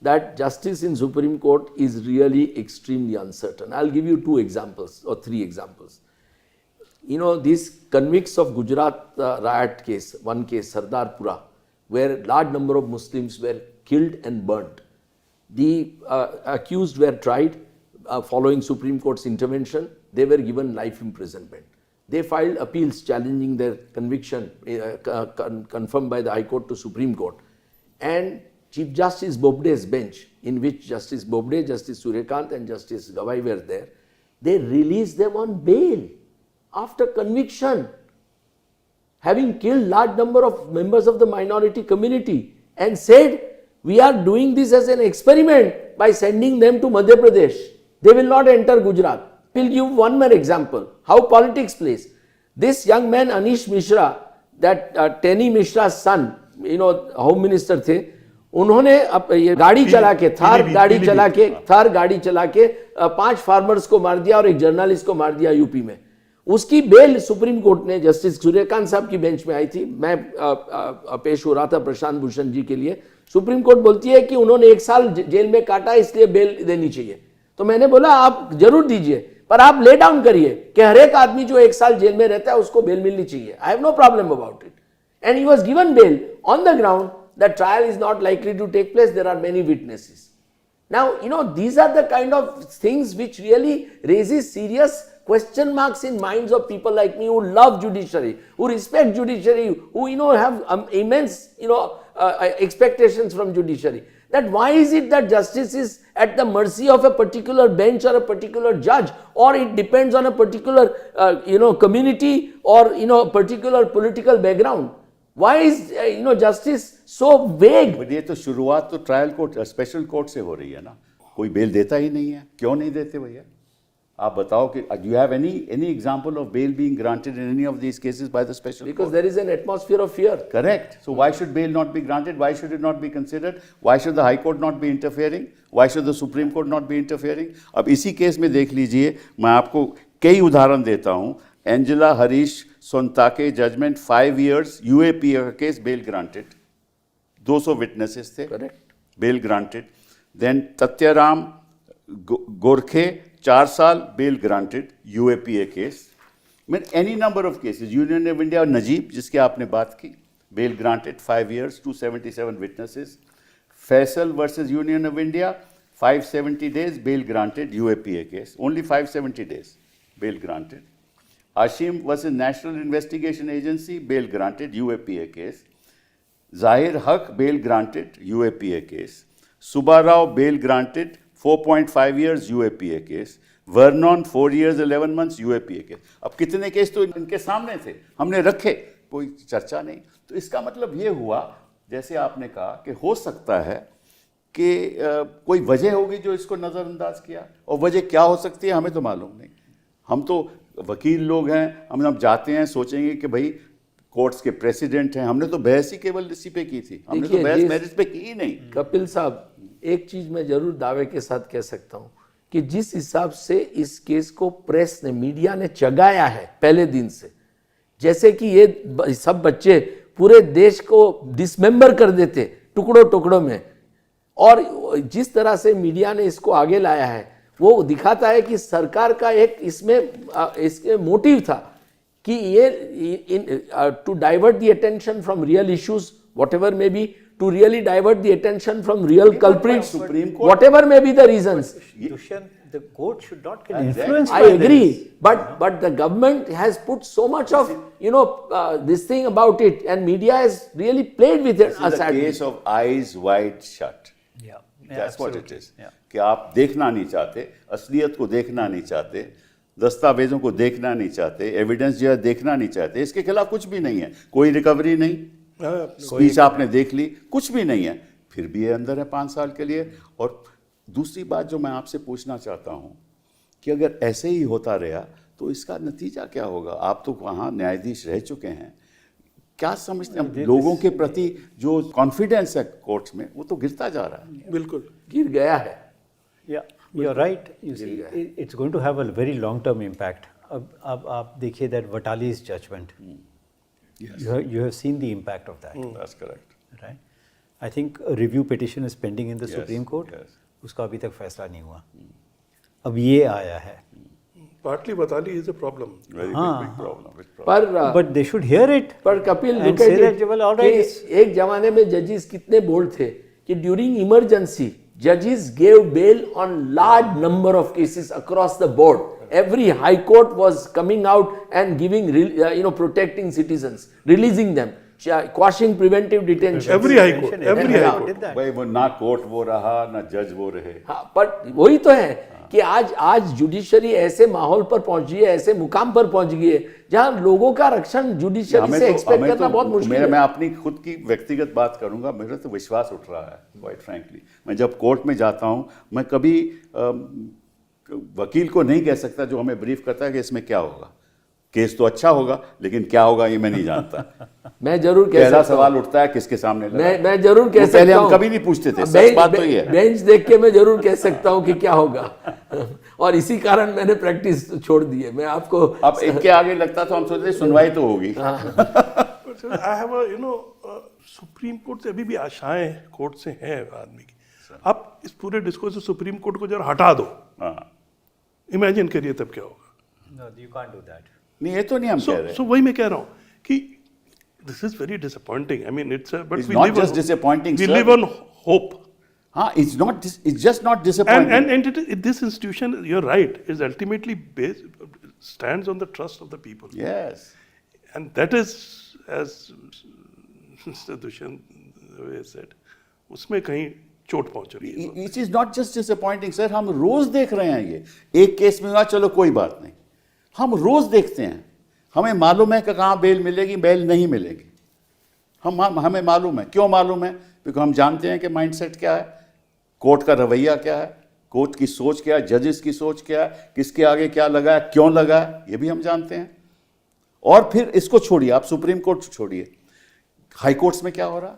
that justice in Supreme Court is really extremely uncertain. I'll give you two examples or three examples. You know, these convicts of Gujarat riot case, one case, Sardarpura, where large number of Muslims were killed and burnt. The accused were tried following Supreme Court's intervention. They were given life imprisonment. They filed appeals challenging their conviction confirmed by the High Court to Supreme Court. And Chief Justice Bobde's bench, in which Justice Bobde, Justice Suryakant and Justice Gawai were there, they released them on bail after conviction, having killed large number of members of the minority community, and said, we are doing this as an experiment by sending them to Madhya Pradesh. They will not enter Gujarat. We'll give one more example, how politics plays. This young man Anish Mishra, that Tenny Mishra's son, you know, Home Minister थे, उन्होंने ये गाड़ी चला के थार गाड़ी चला के 5 farmers को मार दिया और एक जर्नलिस्ट को मार दिया यूपी में. उसकी बेल सुप्रीम कोर्ट ने, जस्टिस सूर्यकांत साहब की बेंच में आई थी, मैं पेश हो रहा था प्रशांत भूषण जी के लिए. सुप्रीम कोर्ट बोलती है कि उन्होंने 1 साल जेल में काटा इसलिए बेल देनी चाहिए. तो मैंने बोला आप जरूर दीजिए, पर आप ले डाउन करिए कि हर एक आदमी जो 1 साल जेल में रहता है उसको बेल मिलनी चाहिए. I have no problem about it. And he was given bail on the ground that trial is not likely to take place. There are many witnesses. Now, you know, these are the kind of things which really raises serious question marks in minds of people like me who love judiciary, who respect judiciary, who, you know, have immense, you know, expectations from judiciary. That why is it that justice is at the mercy of a particular bench or a particular judge, or it depends on a particular, you know, community or, you know, particular political background? Why is, you know, justice so vague? But ये तो शुरुआत तो trial court, special court से हो रही है ना. कोई बेल देता ही नहीं है. क्यों नहीं देते भैया? आप बताओ कि you have any example of bail being granted in any of these cases by the special Because court? there is an atmosphere of fear. Correct. So why should bail not be granted? Why should it not be considered? Why should the High Court not be interfering? Why should the Supreme Court not be interfering? अब इसी case में देख लीजिए, मैं आपको कई उदाहरण देता हूँ. Angela Harish Sontake judgment 5 years, UAP case, bail granted. 200 witnesses थे. Correct. Bail granted. Then Tatyaram Gorkhe 4 साल, bail granted, UAPA case. I mean, any number of cases. Union of India और नजीब जिसकी आपने बात की, bail granted 5 years, 277 witnesses. Faisal versus Union of India, 570 days, bail granted, UAPA case. Only 570 days, bail granted. Ashim versus National Investigation Agency, bail granted, UAPA case. Zahir Haq, bail granted, UAPA case. Subbarao, bail granted, 4.5 years, UAPA case. Vernon, 4 years, 11 months, UAPA case. अब कितने case तो इनके सामने थे, हमने रखे, कोई चर्चा नहीं. तो इसका मतलब ये हुआ, जैसे आपने कहा, कि हो सकता है कि कोई वजह होगी जो इसको नज़रअंदाज किया, और वजह क्या हो सकती है हमें तो मालूम नहीं. हम तो वकील लोग हैं, हम जब जाते हैं सोचेंगे कि भाई कोर्ट्स के प्रेसिडेंट हैं. हमने तो बहस ही केवल इसी पे की थी, हमने तो बहस मेरिट पे की ही नहीं. कपिल साहब, एक चीज मैं जरूर दावे के साथ कह सकता हूं कि जिस हिसाब से इस केस को प्रेस ने, मीडिया ने चगाया है पहले दिन से, जैसे कि ये सब बच्चे पूरे देश को डिसमेंबर कर देते टुकड़ों टुकड़ों में, और जिस तरह से मीडिया ने इसको आगे लाया है वो दिखाता है कि सरकार का एक इसके मोटिव था कि ये to divert the attention from real issues whatever may be, to really divert the attention from real culprits, whatever may be the reasons. Dushyant, the court should not get influenced I by agree, this. but the government has put so much of, you know, this thing about it, and media has really played with it. This is a case of eyes wide shut. Yeah, That's what it is. Yeah. कि आप देखना नहीं चाहते, असलियत को देखना नहीं चाहते, दस्तावेजों को देखना नहीं चाहते, एविडेंस जो है देखना नहीं चाहते. इसके खिलाफ कुछ भी नहीं है, कोई रिकवरी नहीं, स्पीच आपने देख ली, कुछ भी नहीं है, फिर भी ये अंदर है 5 साल के लिए. और दूसरी बात जो मैं आपसे पूछना चाहता हूँ कि अगर ऐसे ही होता रहा तो इसका नतीजा क्या होगा? आप तो वहाँ न्यायाधीश रह चुके हैं, क्या समझते हैं? लोगों के प्रति जो कॉन्फिडेंस है कोर्ट्स में वो तो गिरता जा रहा है। बिल्कुल गिर गया है। Yeah, you're right. You see, it's going to have a very long-term impact. अब आप देखिए that Vatali's judgment. Yes. You have seen the impact of that, That's correct. right? I think a review petition is pending in the Yes, Supreme Court. yes. उसका अभी तक फैसला नहीं हुआ. अब ये आया है. partly Vatali is a problem. Very big problem. Big problem. पर But they should hear it. पर Kapil and look say at that, it, well, all right, कि it's- एक जमाने में जजेस कितने बोल्ड थे कि during emergency judges gave bail on large number of cases across the board. Every high court was coming out and giving protecting citizens, releasing them, quashing preventive detention. Every high court, every Every high court court. did that. भाई वो ना court वो रहा ना जज वो रहे। हाँ, पर वही तो है कि आज जुडिशरी ऐसे माहौल पर पहुंच गई है, ऐसे मुकाम पर पहुंच गई है जहां लोगों का रक्षण जुडिशरी से एक्सपेक्ट करना बहुत मुश्किल है। मैं अपनी खुद की व्यक्तिगत बात करूंगा, मेरा तो विश्वास उठ रहा है क्वाइट फ्रैंकली। मैं जब कोर्ट में जाता हूं, मैं कभी वकील को नहीं कह सकता जो हमें ब्रीफ करता है कि इसमें क्या होगा। केस तो अच्छा होगा लेकिन क्या होगा ये मैं नहीं जानता। मैं जरूर कह पहला सकता सवाल उठता है किसके सामने लगा। मैं जरूर कह वो सकता पहले हम हूं। कभी नहीं पूछते थे, सच बात तो ये है। बेंच देख के मैं जरूर कह सकता हूं कि क्या होगा और इसी कारण मैंने प्रैक्टिस छोड़ दी है। मैं आपको अब इनके आगे लगता तो हम सोचते सुनवाई तो होगी। But sir, I have a supreme court से अभी भी आशाएं कोर्ट से हैं आदमी की। आप इस पूरे डिस्कोर्स से सुप्रीम कोर्ट को जरा हटा दो, हाँ, इमेजिन करिए तब क्या होगा। No, you can't do that. नहीं ये तो नहीं हम कह रहे। So वही मैं कह रहा हूँ कि this is very disappointing. I mean, but It's we not live just on, disappointing, we sir. live on hope. हाँ, it's just not disappointing. And this institution, you're right, is ultimately stands on the trust of the people. Yes. And that is, as Mr. Dushyant said, उसमें कहीं चोट पहुंच रही है। It is not just disappointing, sir. हम रोज देख रहे हैं ये। एक केस में हुआ, चलो कोई बात नहीं। हम रोज देखते हैं। हमें मालूम है कि कहाँ बेल मिलेगी, बेल नहीं मिलेगी। हमें मालूम है। क्यों मालूम है? क्योंकि हम जानते हैं कि माइंडसेट क्या है, कोर्ट का रवैया क्या है, कोर्ट की सोच क्या है, जजेस की सोच क्या है, किसके आगे क्या लगा है, क्यों लगा है, ये भी हम जानते हैं। और फिर इसको छोड़िए, आप सुप्रीम कोर्ट छोड़िए, हाई कोर्ट्स में क्या हो रहा?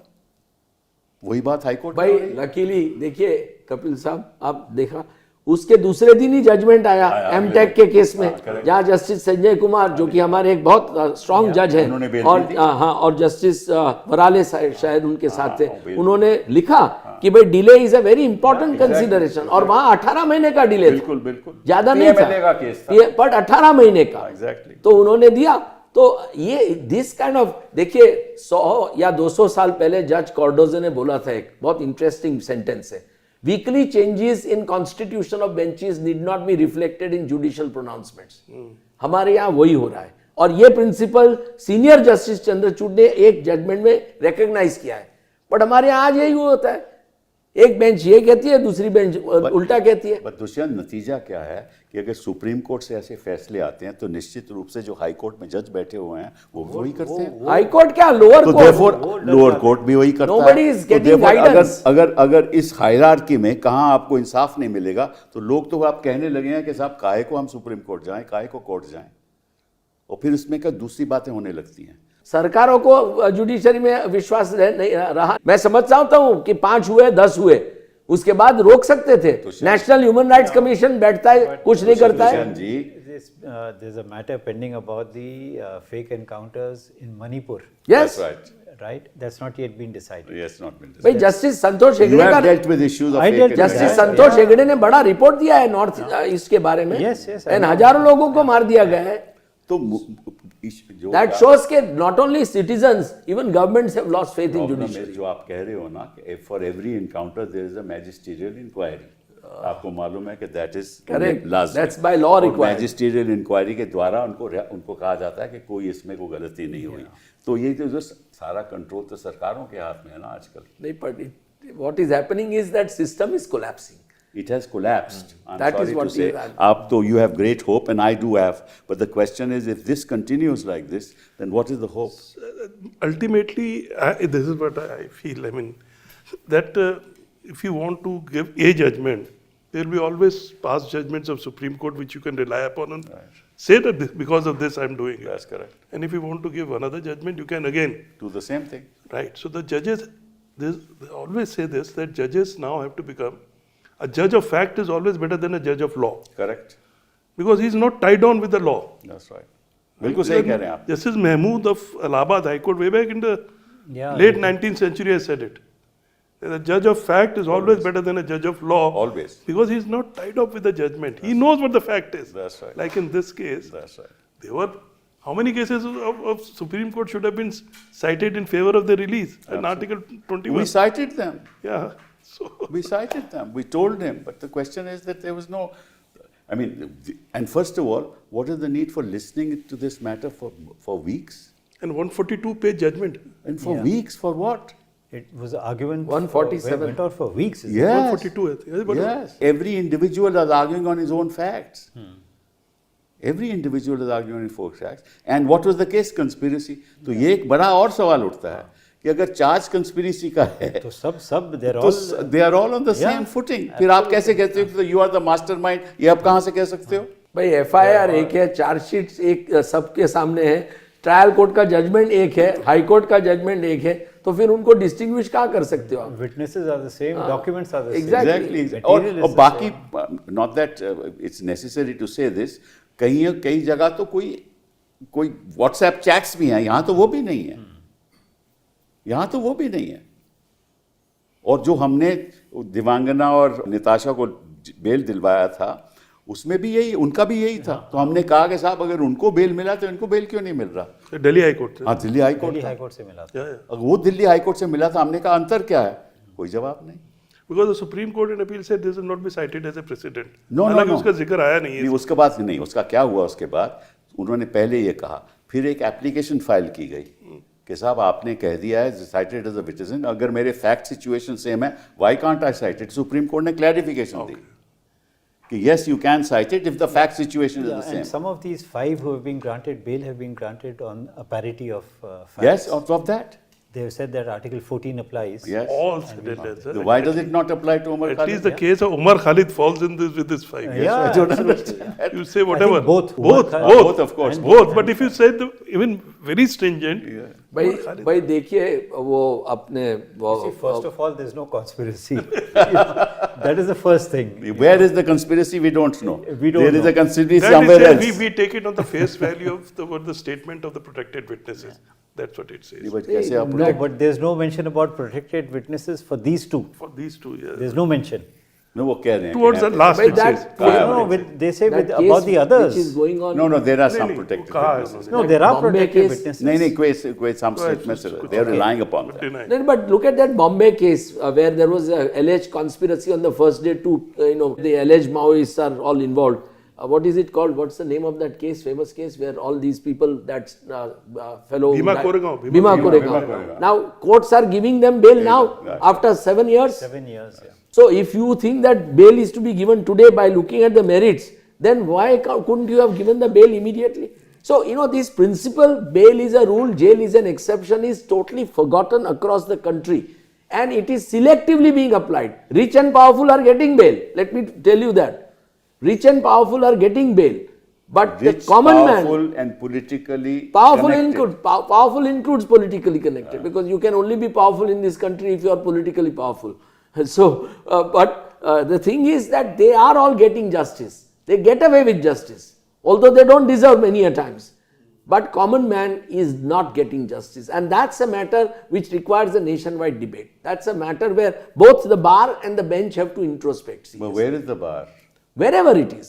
वही बात हाई कोर्ट में भाई हो रही है। लकीली देखिए कपिल साहब, आप देखा उसके दूसरे दिन ही जजमेंट आया एमटेक के केस में, जहां जस्टिस संजय कुमार जो कि हमारे एक बहुत स्ट्रांग जज उन्होंने है बेल और दी थी। हाँ और जस्टिस वराले शायद उनके साथ थे, उन्होंने लिखा कि भाई delay is a very important consideration और वहां 18 महीने का डिले था, बिल्कुल बिल्कुल ज्यादा नहीं PMLA का केस था। था बट 18 महीने का एग्जैक्टली। तो उन्होंने दिया। तो ये दिस काइंड ऑफ देखिए 100 या 200 साल पहले जज कॉर्डोजे ने बोला था, एक बहुत इंटरेस्टिंग सेंटेंस है, weekly changes in constitution of benches need not be reflected in judicial pronouncements. हमारे यहाँ वही हो रहा है और ये प्रिंसिपल सीनियर जस्टिस चंद्रचूड़ ने एक जजमेंट में रिकॉग्नाइज किया है। बट हमारे यहाँ आज यही होता है, एक बेंच ये कहती है, दूसरी बेंच उल्टा कहती है। पर दुष्यंत नतीजा क्या है कि अगर सुप्रीम कोर्ट से ऐसे फैसले आते हैं तो निश्चित रूप से जो हाई कोर्ट में जज बैठे हुए हैं वो वही करते हैं। हाई कोर्ट क्या, लोअर तो कोर्ट, therefore लोअर कोर्ट भी वही करता Nobody है। is तो getting therefore guidance. अगर इस हायरार्की में कहाँ आपको इंसाफ नहीं मिलेगा तो लोग तो आप कहने लगे हैं कि साहब काहे को हम सुप्रीम कोर्ट जाएं, काहे को कोर्ट जाएं, और फिर इसमें क्या दूसरी बातें होने लगती हैं। सरकारों को जुडिशरी में विश्वास नहीं रहा। मैं समझ चाहता हूं कि 5 हुए 10 हुए, उसके बाद रोक सकते थे। नेशनल ह्यूमन राइट्स कमीशन बैठता है, कुछ नहीं करता है। दुष्यंत जी, There's a matter pending about the fake encounters in Manipur, yes that's right. right? That's not yet been decided. Yes, not been भाई decided. Justice Santosh You Hegde have का, dealt with issues of I fake dealt and with justice that. संतोष हेगड़े ने बड़ा report दिया है north east के बारे में, Yes, yes, I and know. हजारों लोगों को मार दिया गया है। तो जो दैट शोज के not only citizens, even governments have lost faith in problem है जुडिशरी। जो आप कह रहे हो ना कि for every encounter there is a magisterial inquiry. आपको मालूम है कि that is Correct. That's by law required. Magisterial inquiry के द्वारा उनको कहा जाता है कि कोई इसमें कोई गलती नहीं हुई। तो ये जो सारा कंट्रोल तो सरकारों के हाथ में है ना आजकल। नहीं, but what is happening is that system is collapsing. It has collapsed. I'm That is sorry what to say. we are- आप तो you have great hope and I do have, but the question is if this continues like this, then what is the hope? Ultimately, this is what I feel. I mean, that if you want to give a judgment, there will be always past judgments of Supreme Court which you can rely upon and say that because of this I'm doing it. That's correct. And if you want to give another judgment, you can again. Do the same thing. Right. So the judges, they always say this, that judges now have to become, a judge of fact is always better than a judge of law. Correct. Because he is not tied down with the law. That's right. बिल्कुल सही कह रहे हैं आप. Justice Mahmood of Allahabad High Court way back in the Yeah, late 19th century has said it. That a judge of fact is always better than a judge of law. Always. Because he is not tied up with the judgment. He knows what the fact is. That's right. Like in this case, That's right. there were, how many cases of Supreme Court should have been cited in favor of the release? In Article 21. We cited them. Yeah. So, We cited them. We told him. But the question is that there was no. I mean, and first of all, what is the need for listening to this matter for weeks? and 142-page judgment. And for Yeah. weeks, for what? It was an argument. 147. Went on for weeks. isn't it? Yes. 142, I think. But Yes. Every individual is arguing on his own facts. Every individual is arguing on his own facts. And what was the case? Conspiracy. तो ये एक बड़ा और सवाल उठता है कि अगर चार्ज कंस्पिरेसी का है तो सब they're तो all they are all on the Yeah, same footing. फिर आप कैसे कहते हो कि यू आर द मास्टरमाइंड? ये आप कहाँ से कह सकते हो? भाई एफआईआर एक है, चार्जशीट एक सबके सामने है, ट्रायल कोर्ट का जजमेंट एक है, हाई कोर्ट का जजमेंट एक है, तो फिर उनको डिस्टिंग्विश कहाँ कर सकते हो आप? witnesses are the same, documents are the Exactly. same. Exactly. Material is और the बाकी same. Not that it's necessary to say this, कई जगह तो कोई व्हाट्सएप चैट्स भी हैं, यहाँ तो वो भी नहीं है. यहाँ तो वो भी नहीं है. और जो हमने दिवांगना और निताशा को बेल दिलवाया था, उसमें भी यही, उनका भी यही था. तो हमने कहा कि साहब अगर उनको बेल मिला तो इनको बेल क्यों नहीं मिल रहा? Delhi High Court. हाँ, दिल्ली हाई कोर्ट दिल्ली था. हाई कोर्ट से मिला था. Yeah, yeah. अगर वो दिल्ली हाई कोर्ट से मिला था, हमने कहा अंतर क्या है? कोई जवाब नहीं. Because the Supreme Court in appeal said this will not be cited as a precedent. No, हालांकि no. उसका जिक्र आया नहीं नहीं, है. उसके बाद नहीं, उसका क्या हुआ उसके बाद? उन्होंने पहले ये कहा, फिर एक एप्लीकेशन फाइल की गई कि साहब आपने कह दिया है साइटेड एज अ विटिजन, अगर मेरे फैक्ट सिचुएशन सेम है, why can't I site it? Supreme court ने क्लैरिफिकेशन दी कि yes you can site it if the fact situation is Yeah, the and same. some of these 5 who have been granted bail have been granted on a parity of facts. Yes, of that. They have said that Article 14 applies. Yes. All sentences. So why does it not apply to Umar At Khalid? least the case of Umar Khalid falls in this with this 5 years. Yeah, I don't absolutely. understand. You say whatever. both. Both. Umar Both. Both, of course. And Both. But if you say the even very stringent, भाई देखिए वो अपने See, first of all, there's no conspiracy. That is the first thing. Where is the conspiracy? We don't know. We don't There is know. a conspiracy that somewhere is else. we take it on the face value of the statement of the protected witnesses. That's what it says. But कैसे आप No, but there's no mention about protected witnesses for these two. For these 2 years. There's no mention. No, वो कह रहे हैं Towards the last But it that- says. No, they say That with, case about the which others. is going on. No, there are नहीं, some नहीं, protected वो कहा है witnesses. उन्होंने. No, there are Bombay protected case- witnesses. नहीं, कोई some statements, they are relying upon But that. deny. No, but look at that Bombay case where there was a alleged conspiracy on the first day to, the alleged Maoists are all involved. What is it called? What's the name of that case? Famous case where all these people, that fellow Bhima Koregaon. Bhima Koregaon. Koregaon. Now courts are giving them bail now right. after 7 years. 7 years, yeah. So if you think that bail is to be given today by looking at the merits, then why couldn't you have given the bail immediately? So, this principle, bail is a rule, jail is an exception, is totally forgotten across the country. And it is selectively being applied. Rich and powerful are getting bail. Let me tell you that. Rich and powerful are getting bail. But Rich, the common powerful man, and politically powerful connected. powerful includes politically connected, because you can only be powerful in this country if you are politically powerful. So, the thing is that they are all getting justice. They get away with justice, although they don't deserve many a times. But common man is not getting justice, and that's a matter which requires a nationwide debate. That's a matter where both the bar and the bench have to introspect. But where is the bar? Wherever it is,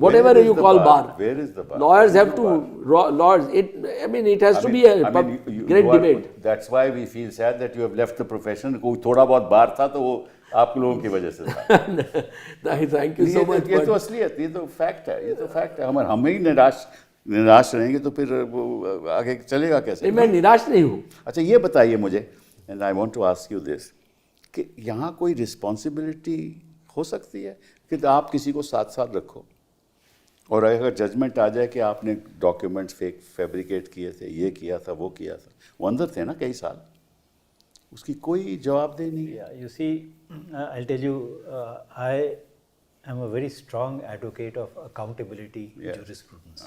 whatever Where is you the call bar? bar. Where is the bar? Lawyers There have is to, no lawyers, it has to be a great debate. That's why we feel sad that you have left the profession. कोई थोड़ा बहुत बार था तो वो आप लोगों की वजह से था. Thank you so much. ये तो असलियत, ये तो फैक्ट है, ये तो फैक्ट है. हम ही निराश रहेंगे तो फिर वो आगे चलेगा कैसे? मैं निराश नहीं हूँ. अच्छा ये बताइए मुझे, and I want to ask you this, कि यहाँ कोई रिस्पॉन्सिबिलिटी हो सकती है कि आप किसी को 7 साल रखो और अगर जजमेंट आ जाए कि आपने डॉक्यूमेंट्स फैब्रिकेट किए थे, ये किया था, वो किया था, वो अंदर थे ना कई साल, उसकी कोई जवाबदेही नहीं है। Yeah, you see, I'll tell you, I am a very strong advocate of accountability Yeah. jurisprudence.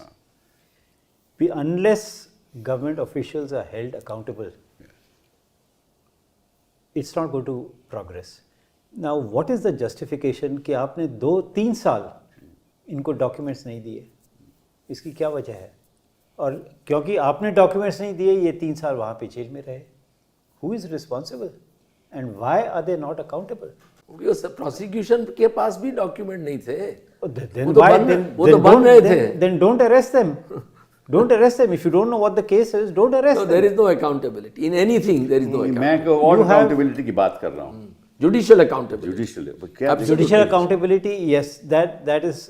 Unless government officials are held accountable, it's not going to progress. Now, what is the justification कि आपने 2-3 साल इनको documents नहीं दिए? इसकी क्या वजह है? और क्योंकि आपने डॉक्यूमेंट्स नहीं दिए, ये 3 साल वहाँ पे जेल में रहे. Who is responsible? And why are they not accountable? Prosecution के पास भी डॉक्यूमेंट नहीं थे. Then वो तो why? बन- Then, वो then तो बन don't- रहे then- थे. then don't arrest them. Don't arrest them. If you don't know what the case is, don't arrest So them. there is no accountability in anything. There is no मैं accountability. और You have- accountability की बात कर रहा हूँ, Judicial accountability. Judicial क्या Absolutely. Judicial accountability, yes, that is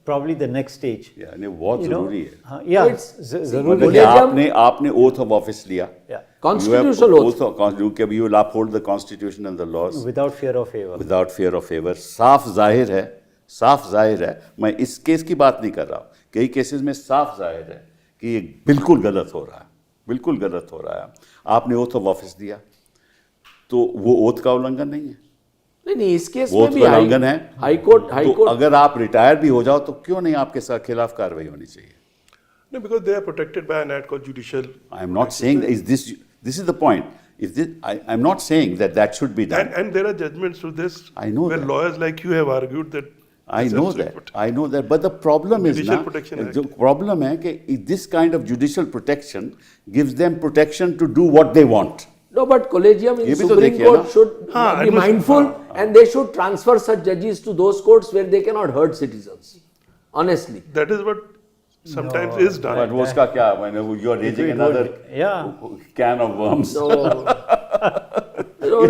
probably the next stage. यानी बहुत You know, जरूरी है। हाँ, yeah, So it's- जरूरी मतलब कि है. Collegium- आपने oath of office लिया, Yeah, Constitutional oath. you will uphold the constitution and the laws without fear of favor. without fear of favor. साफ जाहिर है, मैं इस केस की बात नहीं कर रहा हूँ, कई केसेस में साफ जाहिर है कि ये बिल्कुल गलत हो रहा है, आपने ओथ ऑफ ऑफिस दिया, तो वो ओथ का उल्लंघन नहीं है, नहीं इस केस वो में भी का उल्लंघन है। हाई कोर्ट तो अगर आप रिटायर भी हो जाओ तो क्यों नहीं आपके खिलाफ कार्रवाई होनी चाहिए? No, because they are protected by an act called judicial. I am not saying that this is the point. I'm not saying that should be done. And there are judgments to this. I know where that. lawyers like you have argued that. I this know has to be that. protected. I know that. But the problem is Judicial ना, Protection Act. the problem है कि this kind of judicial protection gives them protection to do what they want. No, but collegium in ये भी तो Supreme देखिए Court ना। should हाँ, be mindful and they should transfer such judges to those courts where they cannot hurt citizens. Honestly. That is what sometimes is done. But वो उसका क्या? You are raising it another would- yeah. can of worms. So,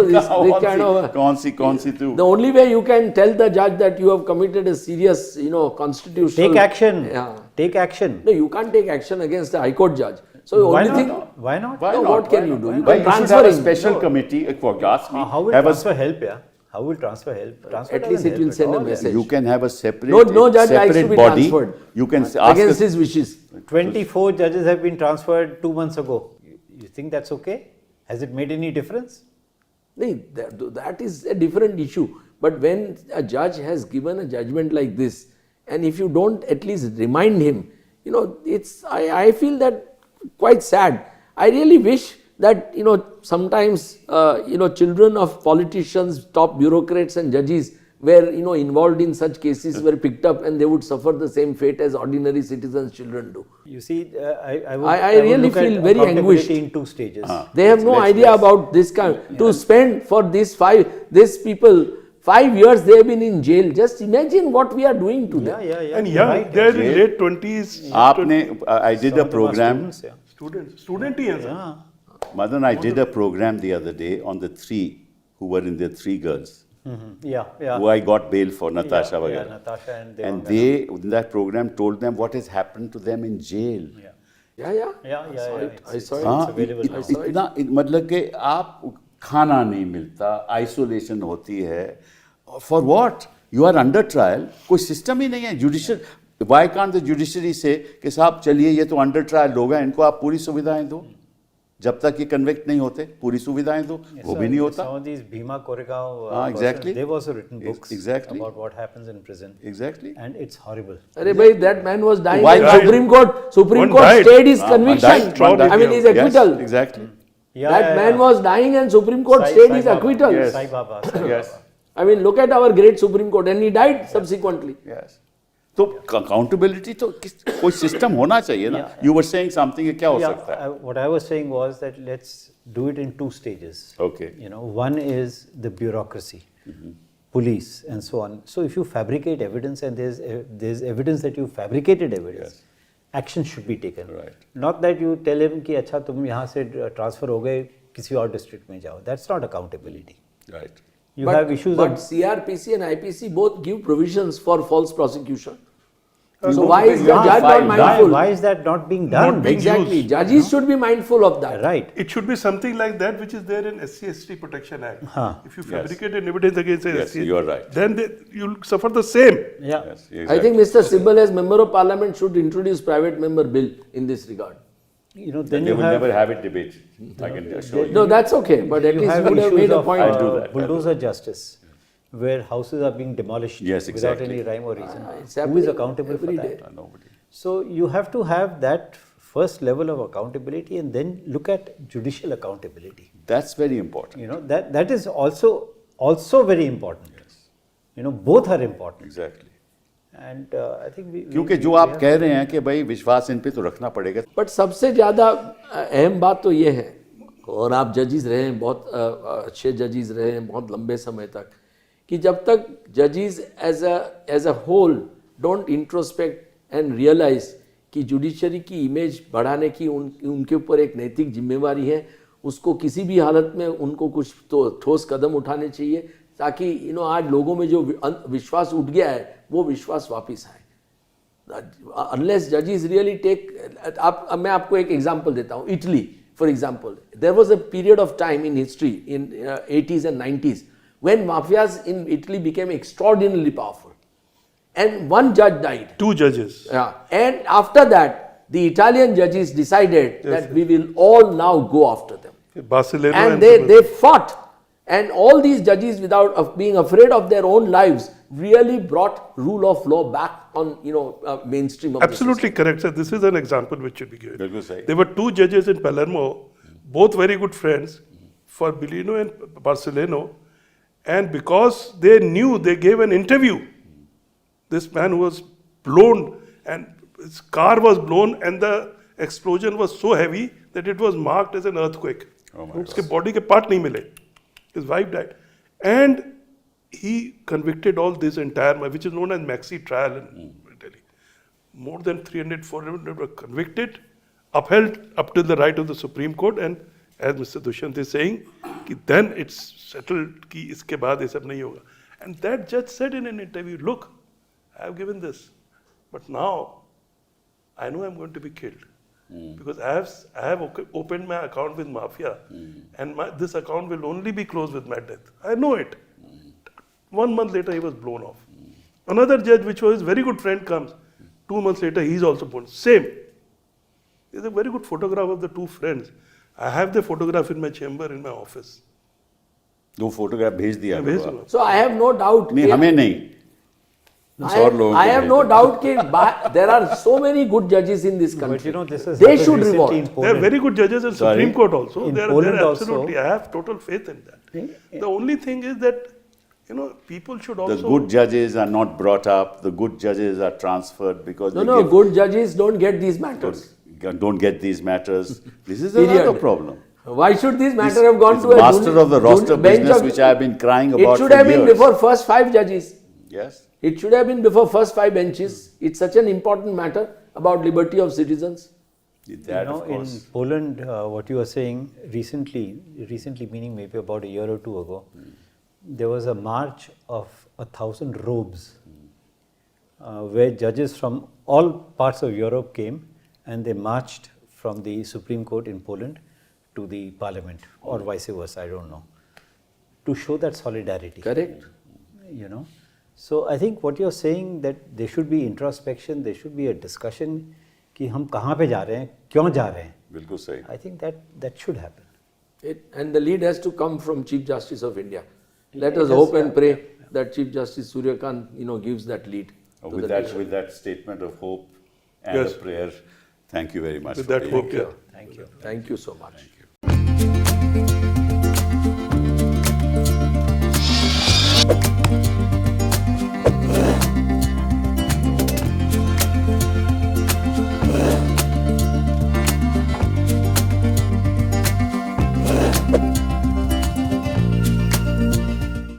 this kind of कौन सी तू? the only way you can tell the judge that you have committed a serious, constitutional. Take action. Yeah. Take action. No, you can't take action against the High Court judge. So the Why only not? thing. Why not? Why No, not? what can Why you not? do? Why You not? can Why you should transfer have a him. special No. committee. If you ask me, How will have a transfer help? Yeah. How will transfer help? Transfer At least doesn't it will help at send a all, yeah. message. You can have a separate, No judge likes to separate be body. transferred. You can ask Against a- his wishes. 24 judges have been transferred 2 months ago. You think that's okay? Has it made any difference? No, that is a different issue. But when a judge has given a judgment like this, and if you don't at least remind him, I feel that quite sad. I really wish that, sometimes, children of politicians, top bureaucrats and judges were, involved in such cases, were picked up and they would suffer the same fate as ordinary citizens' children do. You see, I would really look at feel very accountability anguished. in 2 stages. They have no idea about this kind. To spend for these people 5 years they have been in jail. Just imagine what we are doing to them. Yeah. And you're young, right. they are in late 20s. I did a program. Student ही हैं sir. Yeah. Madan, I did a program the other day on the 3 who were in the 3 girls Yeah. who I got bail for, Natasha Yeah, वगैरह. Natasha and And Devangana. they, in that program, told them what has happened to them in jail. Yeah. I saw it. हाँ, available now. इतना मतलब कि आप खाना नहीं मिलता, isolation होती है, for what? You are under trial, कोई सिस्टम ही नहीं है judicial. Why can't the judiciary say कि साहब चलिए ये तो अंडर ट्रायल लोग हैं, इनको आप पूरी सुविधाएं दो, जब तक ये कन्विक्ट नहीं होते पूरी सुविधाएं दो, वो भी नहीं होता. Some of these Bhima Koregaon exactly. persons, they've also written books Exactly. about what happens in prison. Exactly. And it's horrible. Arey bhai, that man was dying Why and died? Supreme One Court died. stayed his One conviction. died, one died. I mean his acquittal. Yes, exactly. That man was dying and Supreme Court stayed his acquittal. Yes. Sai Baba. Sai Yes. Baba. I mean, look at our great Supreme Court, and he died subsequently. Yes. तो accountability तो कोई system होना चाहिए ना. You were saying something, क्या हो सकता है? What I was saying was that let's do it in 2 stages. Okay. One is the bureaucracy, police, and so on. So if you fabricate evidence and there's evidence that you fabricated evidence, action should be taken. Right. Not that you tell him कि अच्छा तुम यहाँ से transfer हो गए किसी और district में जाओ. That's not accountability. Right. You have issues but of CRPC and IPC both give provisions for false prosecution. So no, why because is you the have judge filed. not mindful? why is that not being done? Not being Exactly. used. Judges should be mindful of that. Right. It should be something like that which is there in SC/ST Protection Act. Huh. If you fabricate an evidence against a Yes, SC, you are right. then you'll suffer the same. Yeah. Yes, I think Mr. Sibal as Member of Parliament should introduce private member bill in this regard. you know, then They you will have never have it debate. I can assure you. No, that's okay, but at you least have you would have issues made a of point. I'll do that. bulldozer justice, where houses are being demolished Yes, without exactly. any rhyme or reason. It's Who is happening accountable for every that? day. Nobody. So you have to have that first level of accountability, and then look at judicial accountability. That's very important. You know, that is also very important. You know, both are important. Exactly. And I think क्योंकि जो आप कह रहे हैं कि भाई विश्वास इन पे तो रखना पड़ेगा. बट सबसे ज़्यादा अहम बात तो ये है, और आप जजेस रहे हैं, बहुत अच्छे जजेस रहे हैं बहुत लंबे समय तक, कि जब तक जजेस as a whole don't introspect and realise कि जुडिशरी की इमेज बढ़ाने की उनके ऊपर एक नैतिक जिम्मेवारी है, उसको किसी भी हालत में उनको कुछ तो ठोस कदम उठाने चाहिए, ताकि आज लोगों में जो विश्वास उठ गया है वो विश्वास वापस आए. अनलेस जजेस रियली टेक, मैं आपको एक एग्जांपल देता हूँ. Italy, for example, there was a period of time in history in 80s and 90s when mafias in Italy became extraordinarily powerful, and one judge died. 2 judges. Yeah. And after that, the Italian judges decided that we will all now go after them. Barcelona And they fought. And all these judges, without of being afraid of their own lives, really brought rule of law back on mainstream of the Absolutely correct, sir. This is an example which should be given. बिल्कुल सही. There were 2 judges in Palermo, both very good friends, Forbellino and Barcelona, and because they knew, they gave an interview. This man was blown, and his car was blown, and the explosion was so heavy that it was marked as an earthquake. Oh my उसके body के part नहीं मिले. His wife died, and he convicted all this entire, which is known as maxi trial in Italy. More than 300, 400 were convicted, upheld up to the right of the Supreme Court, and as Mr. Dushyant is saying, कि then it's settled कि इसके बाद ये सब नहीं होगा. And that judge said in an interview, look, I have given this, but now I know I'm going to be killed. Because I have opened my account with mafia, and this account will only be closed with my death. I know it. 1 month later, he was blown off. Another judge, which was his very good friend, comes. 2 months later, he's also blown. Same. There's a very good photograph of the 2 friends. I have the photograph in my chamber, in my office. वो photograph भेज दिया मैं भेज करो आप. दूंगा. So I have no doubt. नहीं, हमें नहीं. और लोगों I को have भेज no दो. doubt कि there are so many good judges in this country. But you know, this is They should revolt. There are very good judges in Sorry? Supreme Court also. In They are Poland also. absolutely. I have total faith in that. The only thing is that, people should also. The good judges are not brought up. The good judges are transferred because they give, Good judges don't get these matters. don't get these matters. This is Period. another problem. Why should this matter This have gone is to a master of the roster bench business, of- which I have been crying about It should for have been years. before first 5 judges. Yes. It should have been before first 5 benches. It's such an important matter about liberty of citizens. That, of in course. Poland, what you were saying recently meaning maybe about a year or 2 ago, there was a march of 1,000 robes where judges from all parts of Europe came, and they marched from the Supreme Court in Poland to the parliament, or vice versa, I don't know, to show that solidarity. Correct. So I think what you're saying, that there should be introspection, there should be a discussion कि हम कहाँ पे जा रहे हैं, क्यों जा रहे हैं. बिल्कुल सही. I think that should happen. And the lead has to come from Chief Justice of India. Let us hope and pray that Chief Justice Surya Kant, with that lead. to With the nation. that statement of hope and Yes. a prayer, thank you very much. With for that being hope, here. yeah. Thank you. Thank you so much. Thank you.